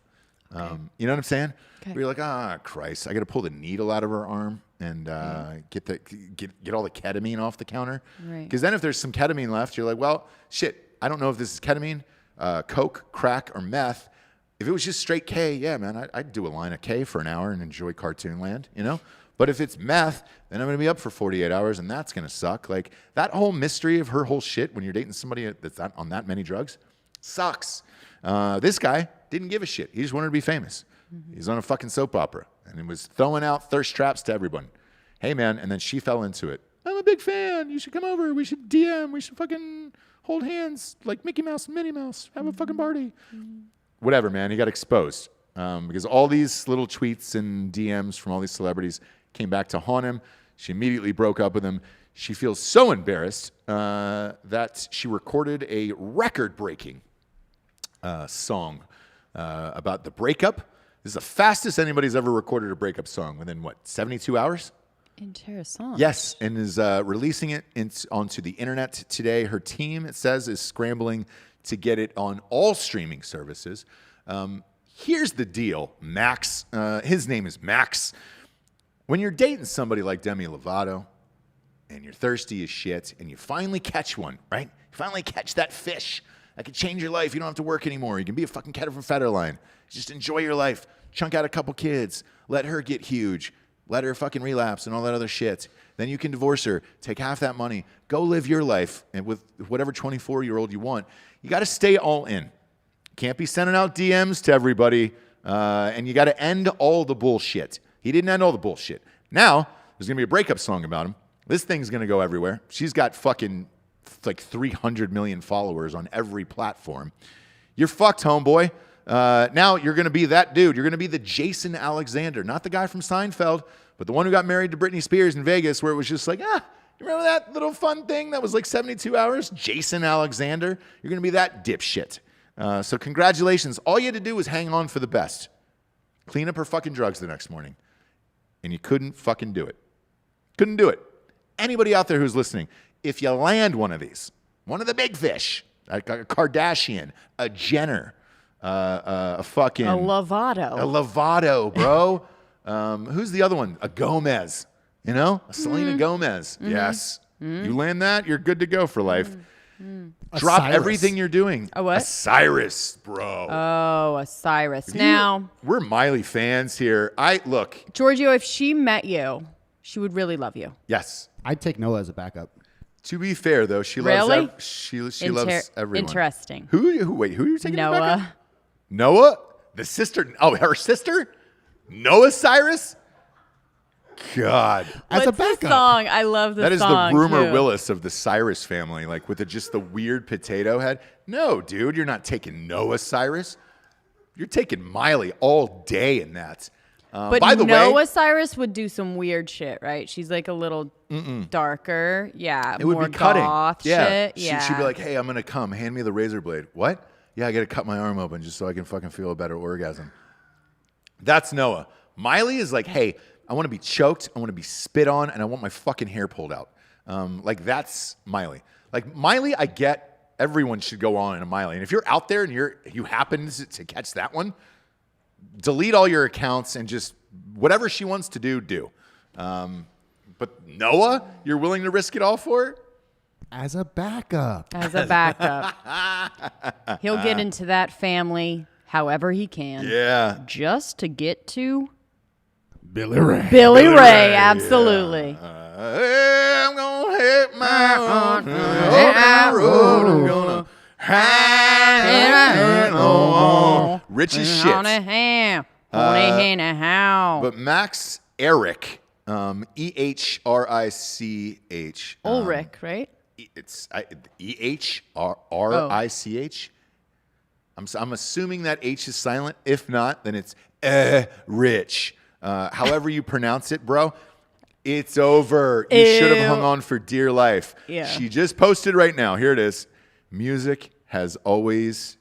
You know what I'm saying? Okay. Where you're like, Christ, I got to pull the needle out of her arm and get all the ketamine off the counter. Right. Because then if there's some ketamine left, you're like, well, shit, I don't know if this is ketamine, coke, crack, or meth. If it was just straight K, yeah, man, I'd do a line of K for an hour and enjoy cartoon land, you know? But if it's meth, then I'm going to be up for 48 hours, and that's going to suck. Like, that whole mystery of her whole shit when you're dating somebody that's on that many drugs sucks. This guy didn't give a shit. He just wanted to be famous. He's on a fucking soap opera, and he was throwing out thirst traps to everyone. Hey, man, and then she fell into it. I'm a big fan. You should come over. We should DM. We should fucking hold hands like Mickey Mouse and Minnie Mouse. Have a fucking party. Whatever, man. He got exposed because all these little tweets and DMs from all these celebrities came back to haunt him. She immediately broke up with him. She feels so embarrassed that she recorded a record-breaking song about the breakup. This is the fastest anybody's ever recorded a breakup song within, 72 hours? Interessant. Yes, and is releasing it onto the internet today. Her team, it says, is scrambling to get it on all streaming services. Here's the deal, Max. His name is Max. When you're dating somebody like Demi Lovato and you're thirsty as shit and you finally catch one, right? You finally catch that fish that could change your life. You don't have to work anymore. You can be a fucking cat from Federline. Just enjoy your life. Chunk out a couple kids. Let her get huge. Let her fucking relapse and all that other shit. Then you can divorce her. Take half that money. Go live your life and with whatever 24-year-old you want. You got to stay all in. Can't be sending out DMs to everybody. And you got to end all the bullshit. He didn't end all the bullshit. Now, there's going to be a breakup song about him. This thing's going to go everywhere. She's got fucking like 300 million followers on every platform. You're fucked, homeboy. Now you're going to be that dude. You're going to be the Jason Alexander, not the guy from Seinfeld, but the one who got married to Britney Spears in Vegas, where it was just like, you remember that little fun thing that was like 72 hours? Jason Alexander. You're going to be that dipshit. So congratulations. All you had to do was hang on for the best. Clean up her fucking drugs the next morning. And you couldn't fucking do it. Couldn't do it. Anybody out there who's listening, if you land one of these, one of the big fish, like a Kardashian, a Jenner, a fucking... A Lovato. A Lovato, bro. Who's the other one? A Gomez. You know? A Selena Gomez. Yes. You land that, you're good to go for life. Drop Cyrus. everything you're doing. A what? A Cyrus, bro. Oh, a Cyrus. Now, We're Miley fans here. Look. Giorgio, if she met you, she would really love you. Yes. I'd take Noah as a backup. To be fair, though, she Really? loves she loves everyone. Interesting. Wait, who are you taking as backup? Noah. Noah? The sister? Oh, her sister? Noah Cyrus? God. As a What's the backup. song? I love the That is song. the Rumor too. Willis of the Cyrus family, like with just the weird potato head. No, dude, you're not taking Noah Cyrus. You're taking Miley all day in that. But by the Noah way, Cyrus would do some weird shit, right? She's like a little darker. Yeah. it would more be cutting. goth Yeah. shit. Yeah. She'd be like, hey, I'm going to come. Hand me the razor blade. What? Yeah, I got to cut my arm open just so I can fucking feel a better orgasm. That's Noah. Miley is like, hey, I want to be choked. I want to be spit on. And I want my fucking hair pulled out. Like, that's Miley. Like, Miley, I get everyone should go on in a Miley. And if you're out there and you happen to catch that one, delete all your accounts and just whatever she wants to do. But Noah, you're willing to risk it all for? As a backup. As a backup. He'll get into that family however he can. Yeah. Just to get to Billy Ray. Billy Ray. Absolutely. Hey, I'm gonna hit my own road. I'm gonna hang on. Rich as shit. But Max Eric, Ehrich. Ulrich, right? It's Ehrich. I'm assuming that H is silent. If not, then it's rich. However you pronounce it, bro. It's over. You should have hung on for dear life. Yeah. She just posted right now. Here it is. Music has always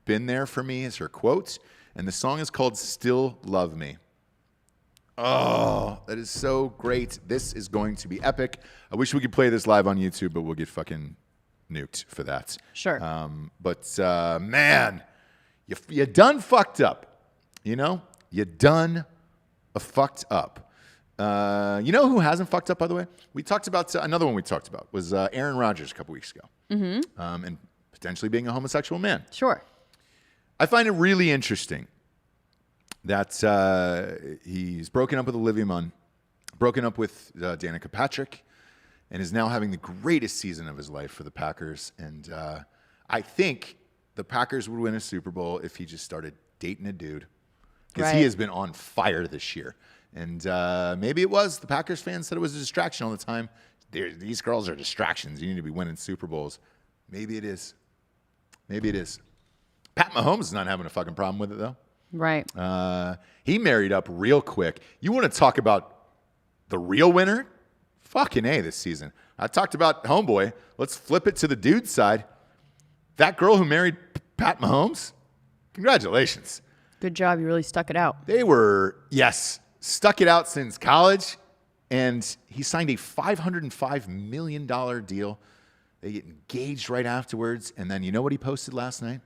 been there for me is her quote. And the song is called Still Love Me. Oh, that is so great. This is going to be epic. I wish we could play this live on YouTube, but we'll get fucking nuked for that. Sure. But man, you done fucked up. You know, you done a fucked up. You know who hasn't fucked up, by the way? We talked about another one we talked about was Aaron Rodgers a couple weeks ago. And potentially being a homosexual man. Sure. I find it really interesting that he's broken up with Olivia Munn, broken up with Danica Patrick, and is now having the greatest season of his life for the Packers. And I think the Packers would win a Super Bowl if he just started dating a dude. Because he has been on fire this year. And maybe it was. The Packers fans said it was a distraction all the time. These girls are distractions. You need to be winning Super Bowls. Maybe it is. Maybe it is. Pat Mahomes is not having a fucking problem with it, though. Right. He married up real quick. You want to talk about the real winner? Fucking A this season. I talked about Homeboy. Let's flip it to the dude side. That girl who married Pat Mahomes, congratulations. Good job. You really stuck it out. They were, stuck it out since college, and he signed a $505 million deal. They get engaged right afterwards, and then you know what he posted last night?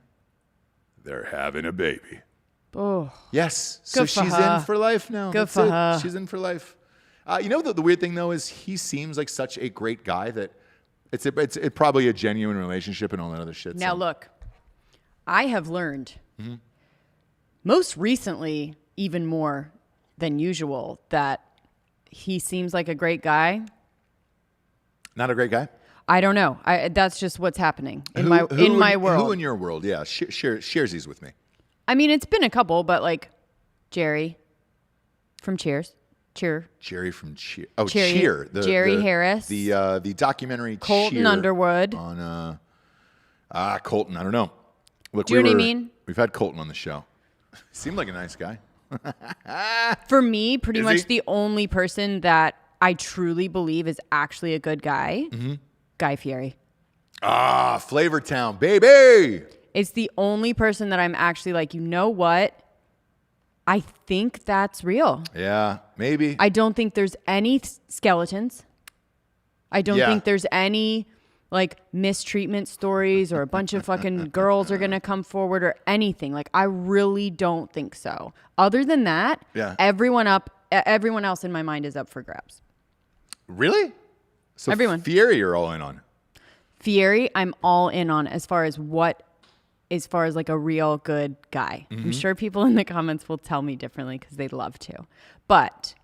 They're having a baby. Oh. Yes. So Good for she's her. in for life now. Good That's for it. her. She's in for life. You know, the weird thing, though, is he seems like such a great guy that it's probably a genuine relationship and all that other shit. Now, so. look, I have learned most recently, even more than usual, that he seems like a great guy. Not a great guy? I don't know. That's just what's happening in my world. Who in your world? Yeah, shares these with me. I mean, it's been a couple, but like Jerry from Cheers. Jerry from Cheer. Oh, Jerry, Cheer. Jerry Harris. The documentary Colton Cheer Underwood. On Colton, I don't know. Look, Do you know what I mean? We've had Colton on the show. Seemed like a nice guy. For me, pretty Is much he? the only person that I truly believe is actually a good guy, Guy Fieri. Flavor Town, baby. It's the only person that I'm actually like, you know what? I think that's real. Yeah, maybe. I don't think there's any skeletons. I don't think there's any like mistreatment stories or a bunch of fucking girls are going to come forward or anything. Like, I really don't think so. Other than that, everyone else in my mind is up for grabs. Really? So Everyone. Fieri you're all in on. Fieri, I'm all in on as far as like a real good guy. I'm sure people in the comments will tell me differently because they'd love to. But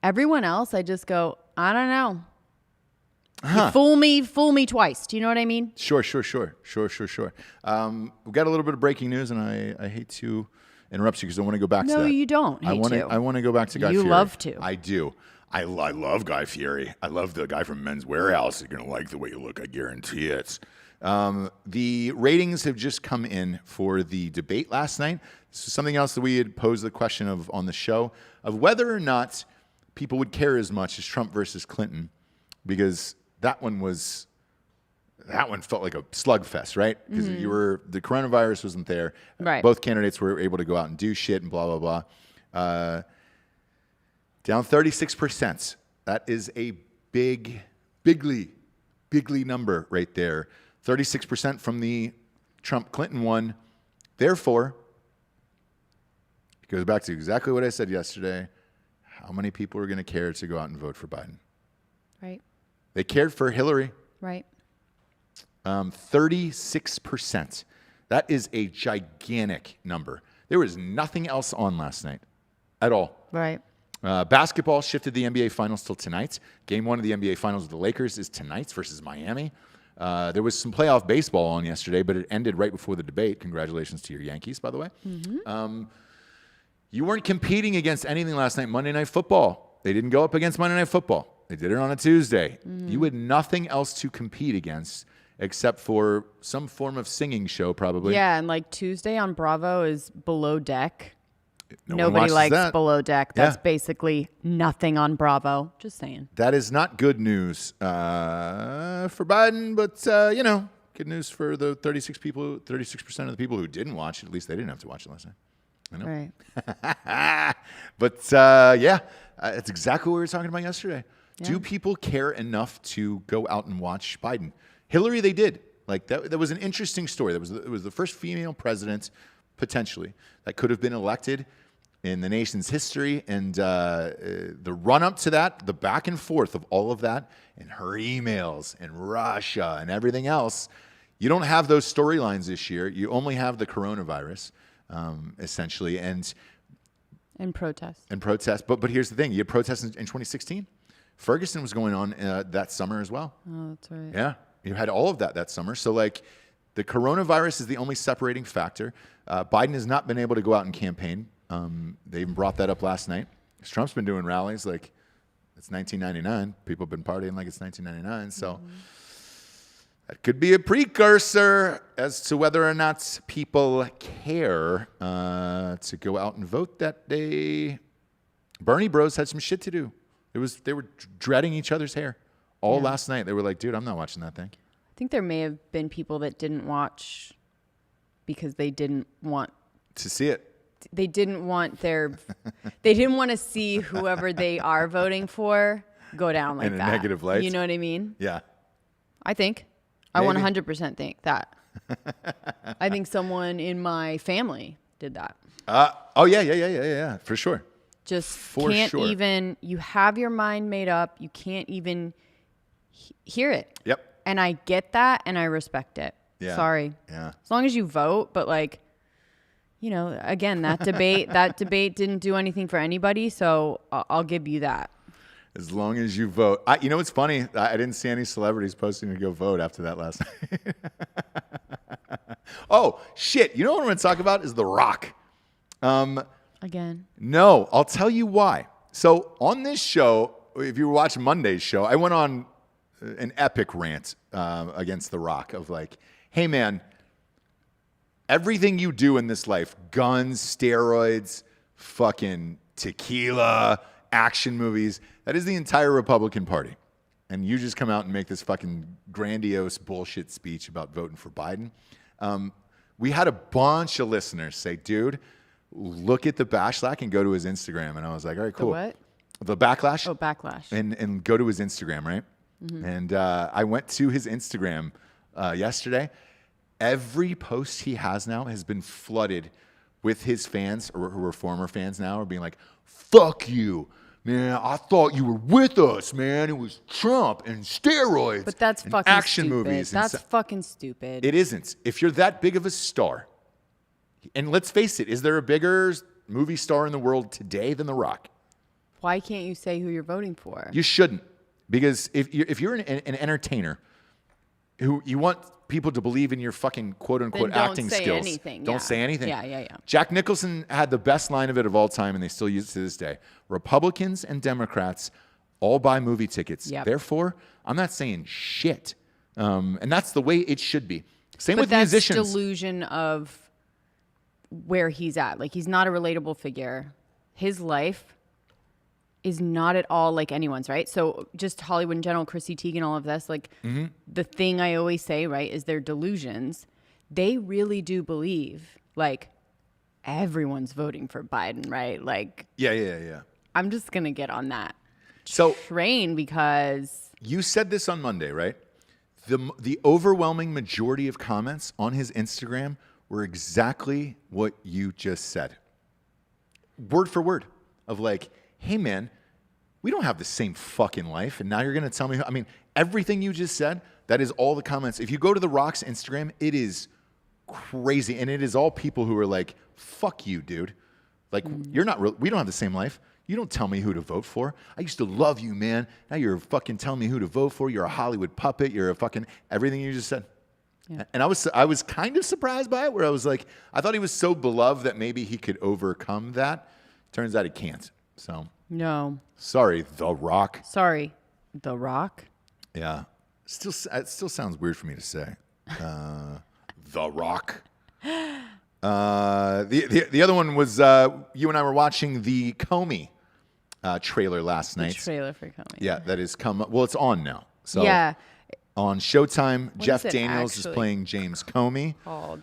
everyone else, I just go, I don't know. Fool me twice. Do you know what I mean? Sure. We've got a little bit of breaking news, and I hate to interrupt you because I want to go back to that. No, you don't. I want to go back to Guy Fieri. You love to. I do. I love Guy Fieri. I love the guy from Men's Warehouse. You're going to like the way you look. I guarantee it. The ratings have just come in for the debate last night. This is something else that we had posed the question of on the show of whether or not people would care as much as Trump versus Clinton, because that one felt like a slugfest, right? Because the coronavirus wasn't there. Right. Both candidates were able to go out and do shit and blah, blah, blah. Down 36%. That is a bigly number right there. 36% from the Trump-Clinton one. Therefore, it goes back to exactly what I said yesterday. How many people are going to care to go out and vote for Biden? Right. They cared for Hillary. Right. 36%. That is a gigantic number. There was nothing else on last night at all. Right. Basketball shifted the NBA Finals till tonight. Game 1 of the NBA Finals with the Lakers is tonight versus Miami. There was some playoff baseball on yesterday, but it ended right before the debate. Congratulations to your Yankees, by the way. You weren't competing against anything last night. Monday Night Football. They didn't go up against Monday Night Football. They did it on a Tuesday. You had nothing else to compete against except for some form of singing show, probably. Yeah, and like Tuesday on Bravo is Below Deck. No one Nobody watches likes that. Below Deck. That's Yeah. basically nothing on Bravo. Just saying. That is not good news for Biden, but good news for the 36% of the people who didn't watch it. At least they didn't have to watch it last night. I know. Right. But that's exactly what we were talking about yesterday. Yeah. Do people care enough to go out and watch Biden? Hillary, they did. Like that was an interesting story. It was the first female president potentially, that could have been elected in the nation's history. And the run-up to that, the back and forth of all of that, and her emails, and Russia, and everything else, you don't have those storylines this year. You only have the coronavirus, essentially, and protests. But here's the thing. You had protests in 2016. Ferguson was going on that summer as well. Oh, that's right. Yeah. You had all of that summer. So, like, the coronavirus is the only separating factor. Biden has not been able to go out and campaign. They even brought that up last night. Trump's been doing rallies like it's 1999. People have been partying like it's 1999. So that could be a precursor as to whether or not people care to go out and vote that day. Bernie Bros had some shit to do. They were dreading each other's hair all last night. They were like, dude, I'm not watching that thing. I think there may have been people that didn't watch because they didn't want to see it. They didn't want they didn't want to see whoever they are voting for go down like in a that. negative light. You know what I mean? Yeah. I think. Maybe. I 100% think that. I think someone in my family did that. Yeah, for sure. Just For can't sure. even, you have your mind made up. You can't even hear it. Yep. And I get that and I respect it. Yeah. Sorry. Yeah. As long as you vote, but like, you know, again, that debate didn't do anything for anybody. So I'll give you that. As long as you vote. You know what's funny? I didn't see any celebrities posting to go vote after that last night. Oh, shit. You know what I'm going to talk about is The Rock. Again. No, I'll tell you why. So on this show, if you were watching Monday's show, I went on an epic rant against The Rock of like, hey, man, everything you do in this life, guns, steroids, fucking tequila, action movies, that is the entire Republican Party. And you just come out and make this fucking grandiose bullshit speech about voting for Biden. We had a bunch of listeners say, dude, look at the Bashlack and go to his Instagram. And I was like, all right, cool. The what? The Backlash. Oh, Backlash. And go to his Instagram, right? Mm-hmm. And I went to his Instagram yesterday. Every post he has now has been flooded with his fans, or who are former fans now, are being like, fuck you. Man, I thought you were with us, man. It was Trump and steroids. But that's and fucking action stupid. movies. That's fucking stupid. It isn't. If you're that big of a star, and let's face it, is there a bigger movie star in the world today than The Rock? Why can't you say who you're voting for? You shouldn't. Because if you're an entertainer who you want people to believe in your fucking quote-unquote acting skills. Don't say anything. Yeah. Jack Nicholson had the best line of it of all time, and they still use it to this day. Republicans and Democrats all buy movie tickets. Yep. Therefore, I'm not saying shit. And that's the way it should be. Same but with that's musicians. Delusion of where he's at. Like, he's not a relatable figure. His life is not at all like anyone's, right? So just Hollywood in general, Chrissy Teigen, all of this, like the thing I always say, right, is their delusions. They really do believe like everyone's voting for Biden, right? Like, Yeah. I'm just going to get on that train because you said this on Monday, right? The overwhelming majority of comments on his Instagram were exactly what you just said. Word for word of like, hey, man, we don't have the same fucking life. And now you're going to tell me, I mean, everything you just said, that is all the comments. If you go to The Rock's Instagram, it is crazy. And it is all people who are like, fuck you, dude. Like, we don't have the same life. You don't tell me who to vote for. I used to love you, man. Now you're fucking telling me who to vote for. You're a Hollywood puppet. You're a fucking everything you just said. Yeah. And I was kind of surprised by it, where I was like, I thought he was so beloved that maybe he could overcome that. Turns out he can't. So no. Sorry, The Rock. Sorry, The Rock. Yeah. It still sounds weird for me to say. The Rock. The other one was you and I were watching the Comey trailer last night. The trailer for Comey. Yeah, that is well, it's on now. So yeah. On Showtime, What Jeff is it Daniels is actually playing James Comey.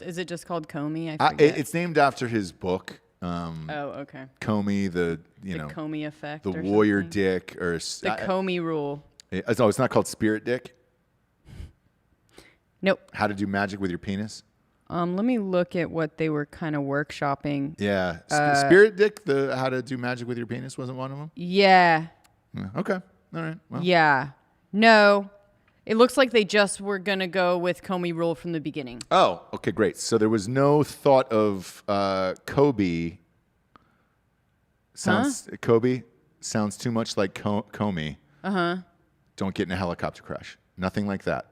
Is it just called Comey? I forget. It's named after his book. Okay. Comey, the Comey effect. the or warrior something. dick, or The Comey rule. it's not called Spirit Dick. Nope. How to do magic with your penis. Let me look at what they were kind of workshopping. Yeah. Spirit Dick, the how to do magic with your penis wasn't one of them? Yeah. Okay. All right. Well. Yeah. No. It looks like they just were going to go with Comey rule from the beginning. Oh, okay, great. So there was no thought of Kobe. Kobe sounds too much like Comey. Uh-huh. Don't get in a helicopter crash. Nothing like that.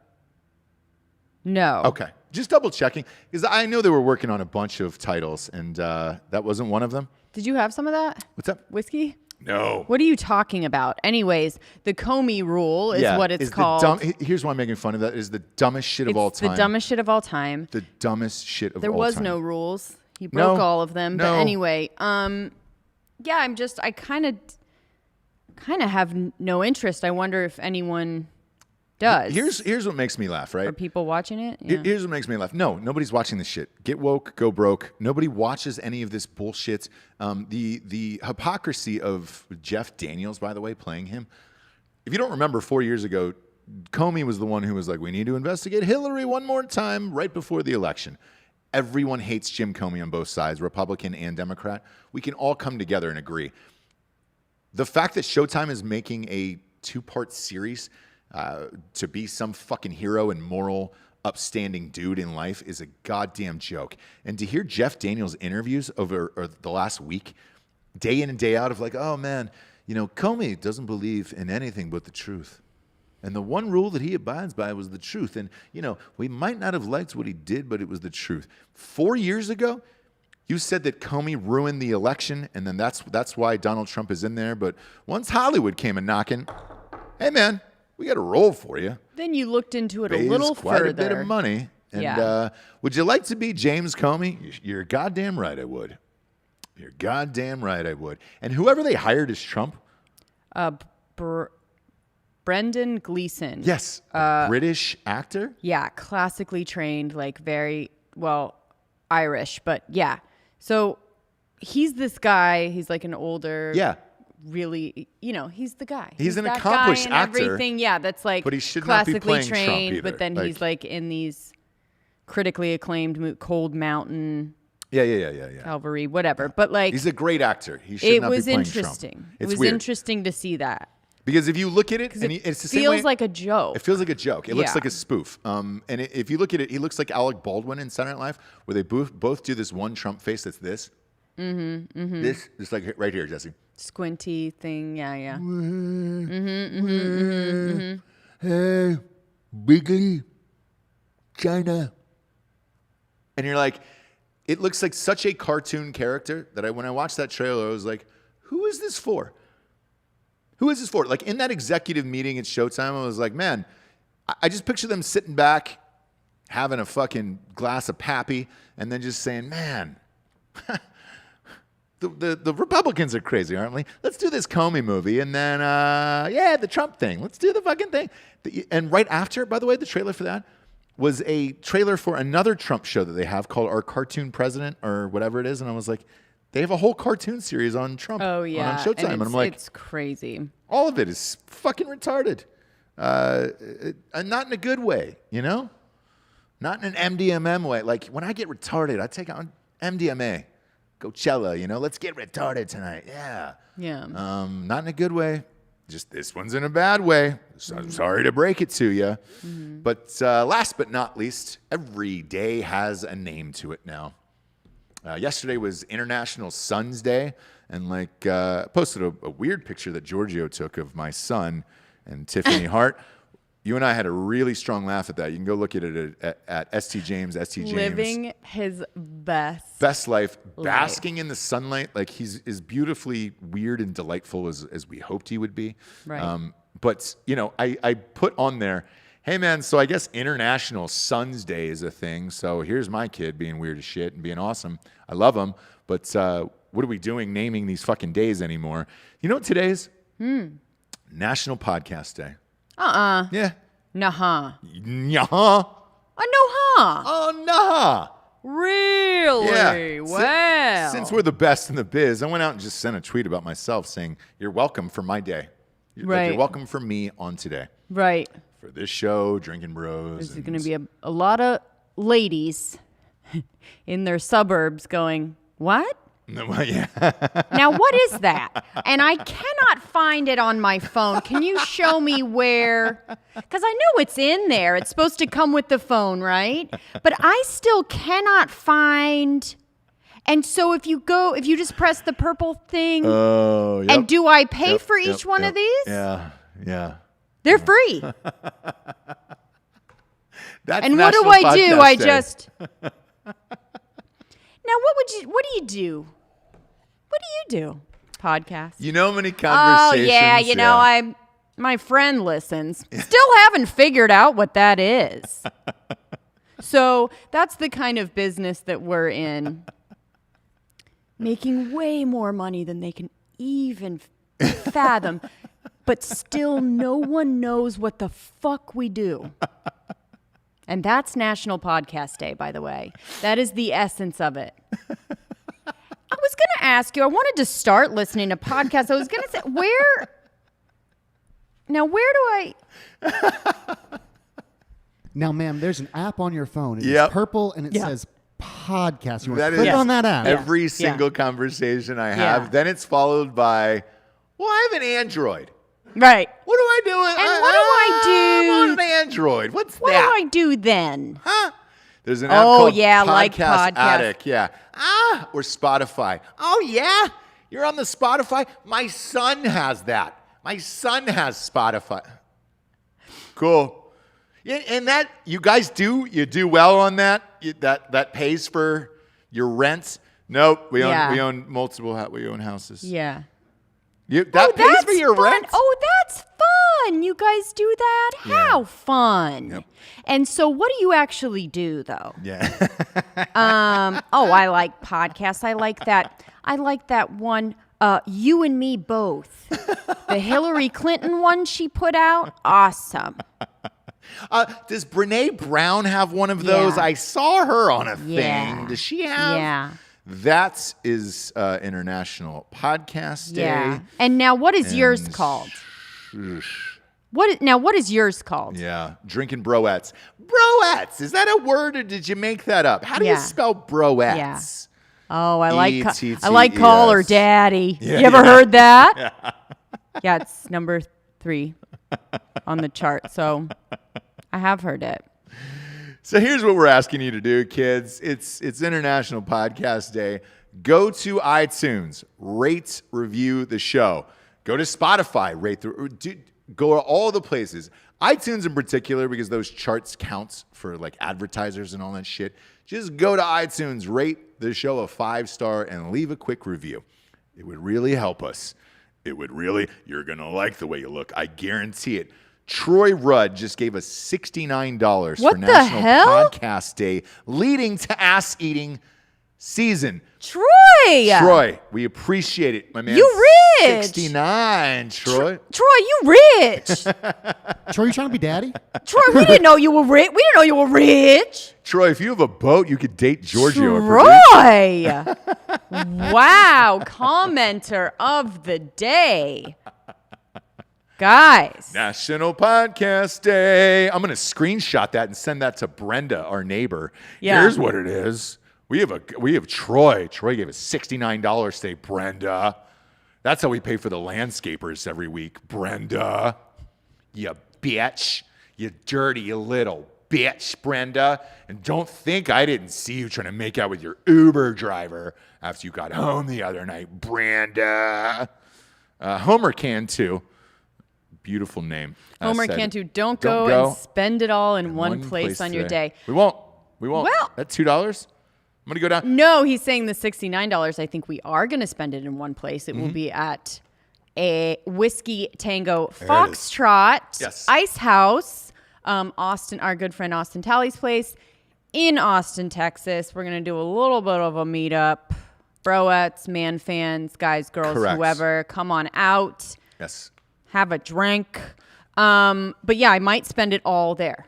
No. Okay. Just double checking, because I know they were working on a bunch of titles, and that wasn't one of them. Did you have some of that? What's up? Whiskey? No. What are you talking about? Anyways, the Comey rule is what it's called. Here's why I'm making fun of that. It is the dumbest shit of all time. The dumbest shit of all time. The dumbest shit of all time. There was no rules. He broke all of them. No. But anyway, yeah, I kind of have no interest. I wonder if anyone does. Here's what makes me laugh, right? Are people watching it? Yeah. Here's what makes me laugh. No, nobody's watching this shit. Get woke, go broke. Nobody watches any of this bullshit. The hypocrisy of Jeff Daniels, by the way, playing him. If you don't remember, 4 years ago, Comey was the one who was like, we need to investigate Hillary one more time right before the election. Everyone hates Jim Comey on both sides, Republican and Democrat. We can all come together and agree. The fact that Showtime is making a 2-part series to be some fucking hero and moral, upstanding dude in life is a goddamn joke. And to hear Jeff Daniels' interviews over the last week, day in and day out, of like, oh man, Comey doesn't believe in anything but the truth. And the one rule that he abides by was the truth. And, we might not have liked what he did, but it was the truth. 4 years ago, you said that Comey ruined the election, and then that's why Donald Trump is in there. But once Hollywood came a knocking, hey man, we got a role for you. Then you looked into it a little quite further. A bit of money. And yeah. Would you like to be James Comey? You're goddamn right I would. You're goddamn right I would. And whoever they hired as Trump. Brendan Gleeson. Yes. A British actor? Yeah, classically trained, like very, Irish. But yeah. So he's this guy. He's like an older. Yeah. Really, he's the guy. He's an that accomplished guy and actor. Everything, yeah, that's like but he should not be classically playing trained. Trump either. But then he's like in these critically acclaimed Cold Mountain. Yeah. Calvary, whatever. But like, he's a great actor. He should not be playing interesting. Trump. It was weird. interesting to see that. Because if you look at it, and it's the same way. Feels like a joke. It feels like a joke. It looks like a spoof. If you look at it, he looks like Alec Baldwin in Saturday Night Live, where they both do this one Trump face that's this. Mm-hmm. This, just like right here, Jessie. Squinty thing, yeah. Hey, Biggity, China. And you're like, it looks like such a cartoon character that when I watched that trailer, I was like, who is this for? Who is this for? Like in that executive meeting at Showtime, I was like, man, I just picture them sitting back, having a fucking glass of Pappy, and then just saying, man, the Republicans are crazy, aren't we? Let's do this Comey movie, and then, the Trump thing. Let's do the fucking thing. And right after, by the way, the trailer for that was a trailer for another Trump show that they have called Our Cartoon President or whatever it is. And I was like, they have a whole cartoon series on Trump on Showtime. And I'm like, it's crazy. All of it is fucking retarded. Not in a good way, Not in an MDMA way. Like when I get retarded, I take on MDMA. Coachella, let's get retarded tonight. Yeah. Yeah. Not in a good way. Just this one's in a bad way. So I'm sorry to break it to you. Mm-hmm. But last but not least, every day has a name to it now. Yesterday was International Sons Day, and I posted a weird picture that Giorgio took of my son and Tiffany Hart. You and I had a really strong laugh at that. You can go look at it at ST James. Living his best life, basking in the sunlight. Like he's as beautifully weird and delightful as we hoped he would be. Right. But I put on there, hey man, so I guess International Sons Day is a thing. So here's my kid being weird as shit and being awesome. I love him. But what are we doing naming these fucking days anymore? You know what today is? National Podcast Day. Yeah. Nah. Nah. Oh, nah. Really? Yeah. Wow. Since we're the best in the biz, I went out and just sent a tweet about myself saying, you're welcome for my day. Right. You're welcome for me on today. Right. For this show, Drinkin Bros. There's going to be a lot of ladies in their suburbs going, what? No, well, yeah. Now, what is that? And I cannot find it on my phone. Can you show me where? Because I know it's in there. It's supposed to come with the phone, right? But I still cannot find. And so if you just press the purple thing, Oh, yep. and do I pay Yep, for each one of these? Yeah, yeah. They're free. That's And what do National I do? Podcast I Day. just. Now, what do you do? What do you do? Podcast. You know how many Oh conversations? yeah, my friend listens. Still haven't figured out what that is. So that's the kind of business that we're in. Making way more money than they can even fathom, but still no one knows what the fuck we do. And that's National Podcast Day, by the way. That is the essence of it. I was going to ask you, I wanted to start listening to podcasts. I was going to say, where do I... Now, ma'am, there's an app on your phone. It's Yep. purple, and it Yeah. says podcast. You want That to click is on that app. Every single conversation I have. Yeah. Then it's followed by, well, I have an Android. Right. What do I do? And what do I do? I'm on an Android. What's What that? do I do then? Huh? There's an app Oh, called yeah, Podcast like podcast. Addict. Yeah. Or Spotify. Oh, yeah? You're on the Spotify? My son has that. My son has Spotify. Cool. Yeah, and that, you guys do well on that? That pays for your rents? Nope. We own multiple, we own houses. Yeah. That pays for your fun. rent? Oh, that's fun. You guys do that? Yeah. How fun. Yep. And so what do you actually do, though? Yeah. I like podcasts. I like that one, You and Me Both. The Hillary Clinton one she put out. Awesome. Does Brene Brown have one of those? Yeah. I saw her on a Yeah. thing. Does she have? Yeah. That is International Podcast Day. Yeah. And now what is yours And- called? What is yours called? Yeah. Drinkin Broettes. Broettes. Is that a word or did you make that up? How do you Yeah. spell Broettes? Oh, I like E-T-T-E-S. Call Her Daddy. Yeah, you ever yeah. heard that? Yeah, it's number 3 on the chart. So I have heard it. So here's what we're asking you to do, kids. It's International Podcast Day. Go to iTunes, rate, review the show. Go to Spotify, go to all the places. iTunes in particular, because those charts counts for like advertisers and all that shit. Just go to iTunes, rate the show a 5-star, and leave a quick review. It would really help us. You're going to like the way you look. I guarantee it. Troy Rudd just gave us $69 What for the National hell? Podcast Day, leading to ass-eating season. Troy, we appreciate it, my man. You rich. 69, Troy. Troy, you rich. Troy, you trying to be daddy? Troy, we didn't know you were rich. We didn't know you were rich. Troy, if you have a boat, you could date Giorgio. Troy. Wow. Commenter of the day. Guys. National Podcast Day. I'm going to screenshot that and send that to Brenda, our neighbor. Yeah. Here's what it is. We have Troy. Troy gave us $69 today, Brenda. That's how we pay for the landscapers every week, Brenda. You bitch. You dirty little bitch, Brenda. And don't think I didn't see you trying to make out with your Uber driver after you got home the other night, Brenda. Homer can too. Beautiful name. Homer Said, Cantu, don't go and spend it all in one place on your today. day. We won't. Well- That's $2. I'm going to go down. No, he's saying the $69. I think we are going to spend it in one place. It will be at a Whiskey Tango Foxtrot Yes. Ice House, Austin, our good friend Austin Talley's place in Austin, Texas. We're going to do a little bit of a meetup. Broettes, man fans, guys, girls, Correct. whoever, come on out. Yes. Have a drink. But yeah, I might spend it all there,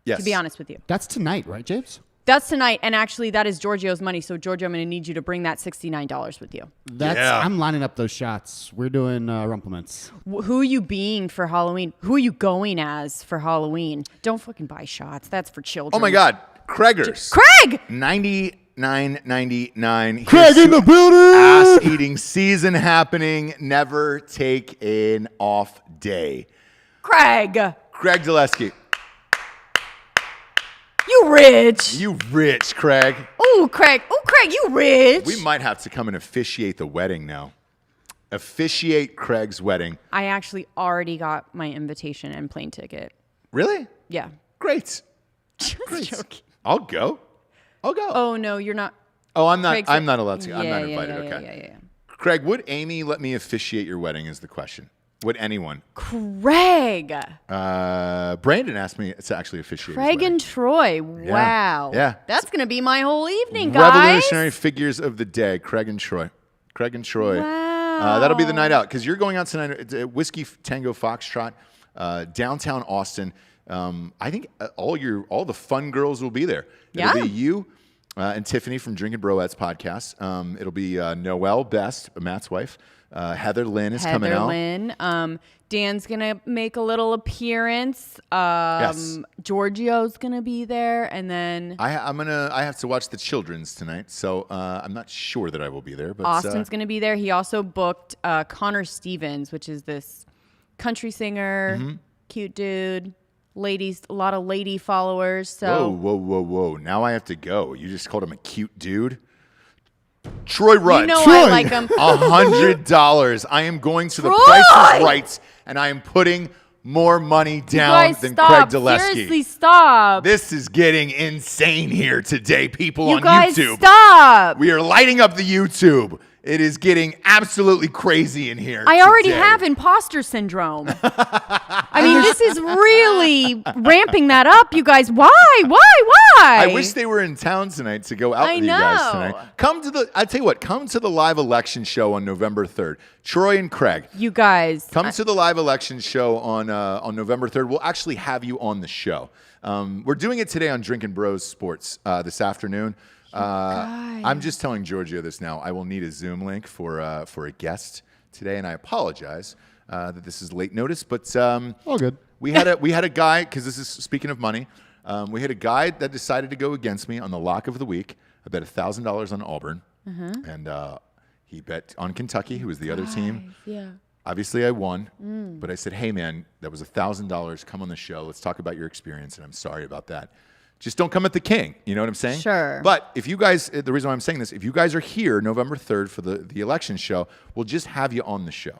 Yes. to be honest with you. That's tonight, right, James? That's tonight, and actually, that is Giorgio's money. So, Giorgio, I'm going to need you to bring that $69 with you. Yeah. I'm lining up those shots. We're doing Rumplements. Who are you being for Halloween? Who are you going as for Halloween? Don't fucking buy shots. That's for children. Oh my God. Craigers. Craig! $99.99. Craig in the building. Ass eating season happening. Never take an off day. Craig! Craig Zaleski. You rich. You rich, Craig. Ooh, Craig. Ooh, Craig, you rich. We might have to come and officiate the wedding now. Officiate Craig's wedding. I actually already got my invitation and plane ticket. Really? Yeah. Great. Just Great. joking. I'll go. Oh, no, you're not. Oh, I'm not. Craig's I'm not allowed to. I'm Yeah, not yeah, invited. yeah, Okay. yeah. Craig, would Amy let me officiate your wedding? Is the question. Would anyone? Craig. Brandon asked me to actually officiate. Craig his wedding. and Troy. Wow. Yeah. That's going to be my whole evening, guys. Revolutionary figures of the day. Craig and Troy. Craig and Troy. Wow. That'll be the night out because you're going out tonight. It's a Whiskey Tango Foxtrot, downtown Austin. I think all the fun girls will be there. Yeah. It'll be you and Tiffany from Drinkin Broettes podcast. It'll be Noelle Best, Matt's wife. Heather Lynn is coming out. Heather Lynn. Dan's going to make a little appearance. Yes. Giorgio's going to be there. And then I have to watch the children's tonight, so I'm not sure that I will be there. But Austin's going to be there. He also booked Connor Stevens, which is this country singer, cute dude. Ladies, a lot of lady followers. So Whoa. Now I have to go. You just called him a cute dude? Troy Rudd. you know Troy. I like him. $100. I am going to the Troy! Price is Right, and I am putting more money down guys, than stop. Craig Dulesky. Seriously, stop. This is getting insane here today, people You on guys, YouTube. stop. We are lighting up the YouTube. It is getting absolutely crazy in here. I already today. have imposter syndrome. I mean, this is really ramping that up, you guys. Why? I wish they were in town tonight to go out I with you guys know. tonight. I tell you what, come to the live election show on November 3rd. Troy and Craig. You guys. Come to the live election show on November 3rd. We'll actually have you on the show. We're doing it today on Drinkin Bros Sports this afternoon. I'm just telling Giorgio this now. I will need a Zoom link for a guest today, and I apologize that this is late notice. But All good. we had a guy, because this is speaking of money. We had a guy that decided to go against me on the lock of the week. I bet $1,000 on Auburn, and he bet on Kentucky, who was the other team. Yeah. Obviously, I won, but I said, "Hey, man, that was $1,000. Come on the show. Let's talk about your experience." And I'm sorry about that. Just don't come at the king. You know what I'm saying? Sure. But if you guys, the reason why I'm saying this, if you guys are here November 3rd for the election show, we'll just have you on the show.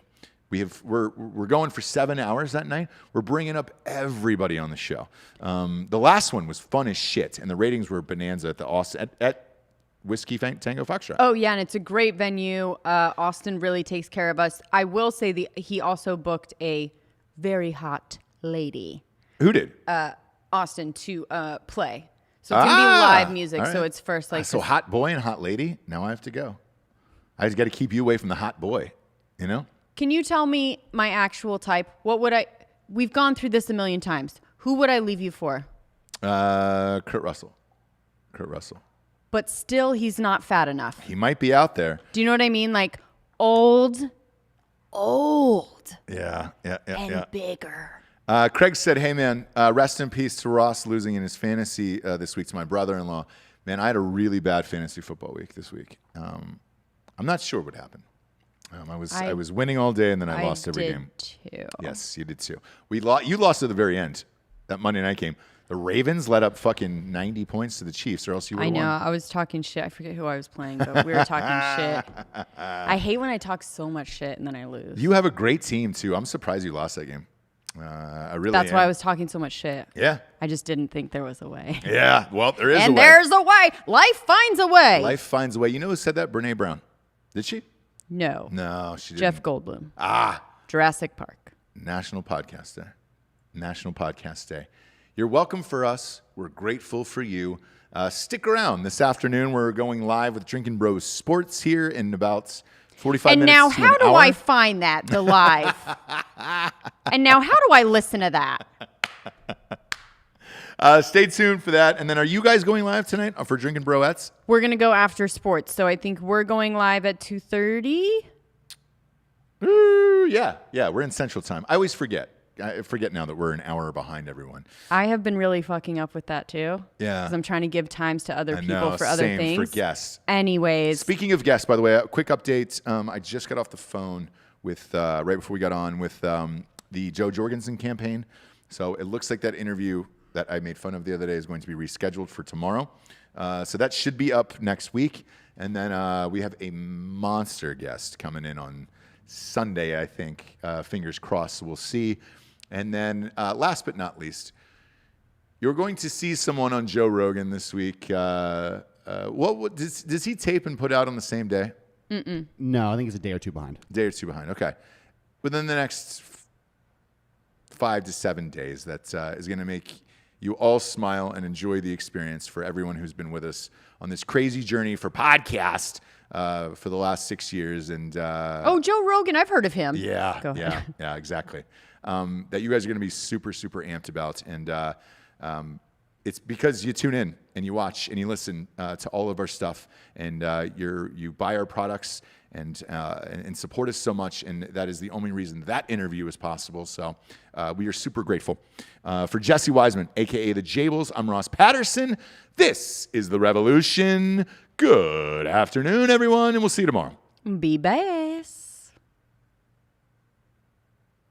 We're going for 7 hours that night. We're bringing up everybody on the show. The last one was fun as shit, and the ratings were bonanza at the Austin at Whiskey Tango Foxtrot. Oh, yeah, and it's a great venue. Austin really takes care of us. I will say he also booked a very hot lady, Who did? Austin, to play. So it's going to be live music. all right. So it's first like So this- hot boy and hot lady. Now I have to go. I just got to keep you away from the hot boy. You know? Can you tell me my actual type? What would I? We've gone through this a million times. Who would I leave you for? Kurt Russell. But still, he's not fat enough. He might be out there. Do you know what I mean? Like old, Yeah. and bigger. Craig said, "Hey man, rest in peace to Ross losing in his fantasy this week to my brother-in-law. Man, I had a really bad fantasy football week this week. I'm not sure what happened. I was winning all day and then I lost every game. Too. Yes, you did too. You lost at the very end. That Monday night game. The Ravens let up fucking 90 points to the Chiefs, or else you would I have know. won. I was talking shit. I forget who I was playing, but we were talking shit. I hate when I talk so much shit and then I lose. You have a great team too. I'm surprised you lost that game. I really. That's am. why I was talking so much shit. Yeah. I just didn't think there was a way. Yeah. Well, there is And a way. there's a way. Life finds a way. Life finds a way. You know who said that? Brene Brown. Did she? No. No, she didn't. Jeff Goldblum. Ah. Jurassic Park. National Podcast Day. National Podcast Day. You're welcome for us. We're grateful for you. Stick around. This afternoon, we're going live with Drinkin Bros Sports here in about 45 And minutes now, to how an do hour. I find that, the live? And now, how do I listen to that? Stay tuned for that. And then are you guys going live tonight for Drinkin Broettes? We're going to go after sports. So I think we're going live at 2:30. Yeah. We're in Central Time. I always forget I forget now that we're an hour behind everyone. I have been really fucking up with that too. Yeah. Because I'm trying to give times to other people know, for other same things. for guests. Anyways. Speaking of guests, by the way, a quick update. I just got off the phone with, right before we got on, with the Joe Jorgensen campaign. So it looks like that interview that I made fun of the other day is going to be rescheduled for tomorrow. So that should be up next week. And then we have a monster guest coming in on Sunday, I think. Fingers crossed, so we'll see. And then last but not least, you're going to see someone on Joe Rogan this week. What does he tape and put out on the same day? No, I think it's a day or two behind. Day or two behind. Okay. Within the next 5 to 7 days, that is going to make you all smile and enjoy the experience for everyone who's been with us on this crazy journey for podcast for the last 6 years. And Joe Rogan, I've heard of him. yeah, Go ahead. yeah, exactly. That you guys are going to be super, super amped about. And it's because you tune in and you watch and you listen to all of our stuff, and you buy our products and support us so much, and that is the only reason that interview is possible. So we are super grateful. For Jessie Wiseman, a.k.a. the Jables, I'm Ross Patterson. This is The Revolution. Good afternoon, everyone, and we'll see you tomorrow. Be back.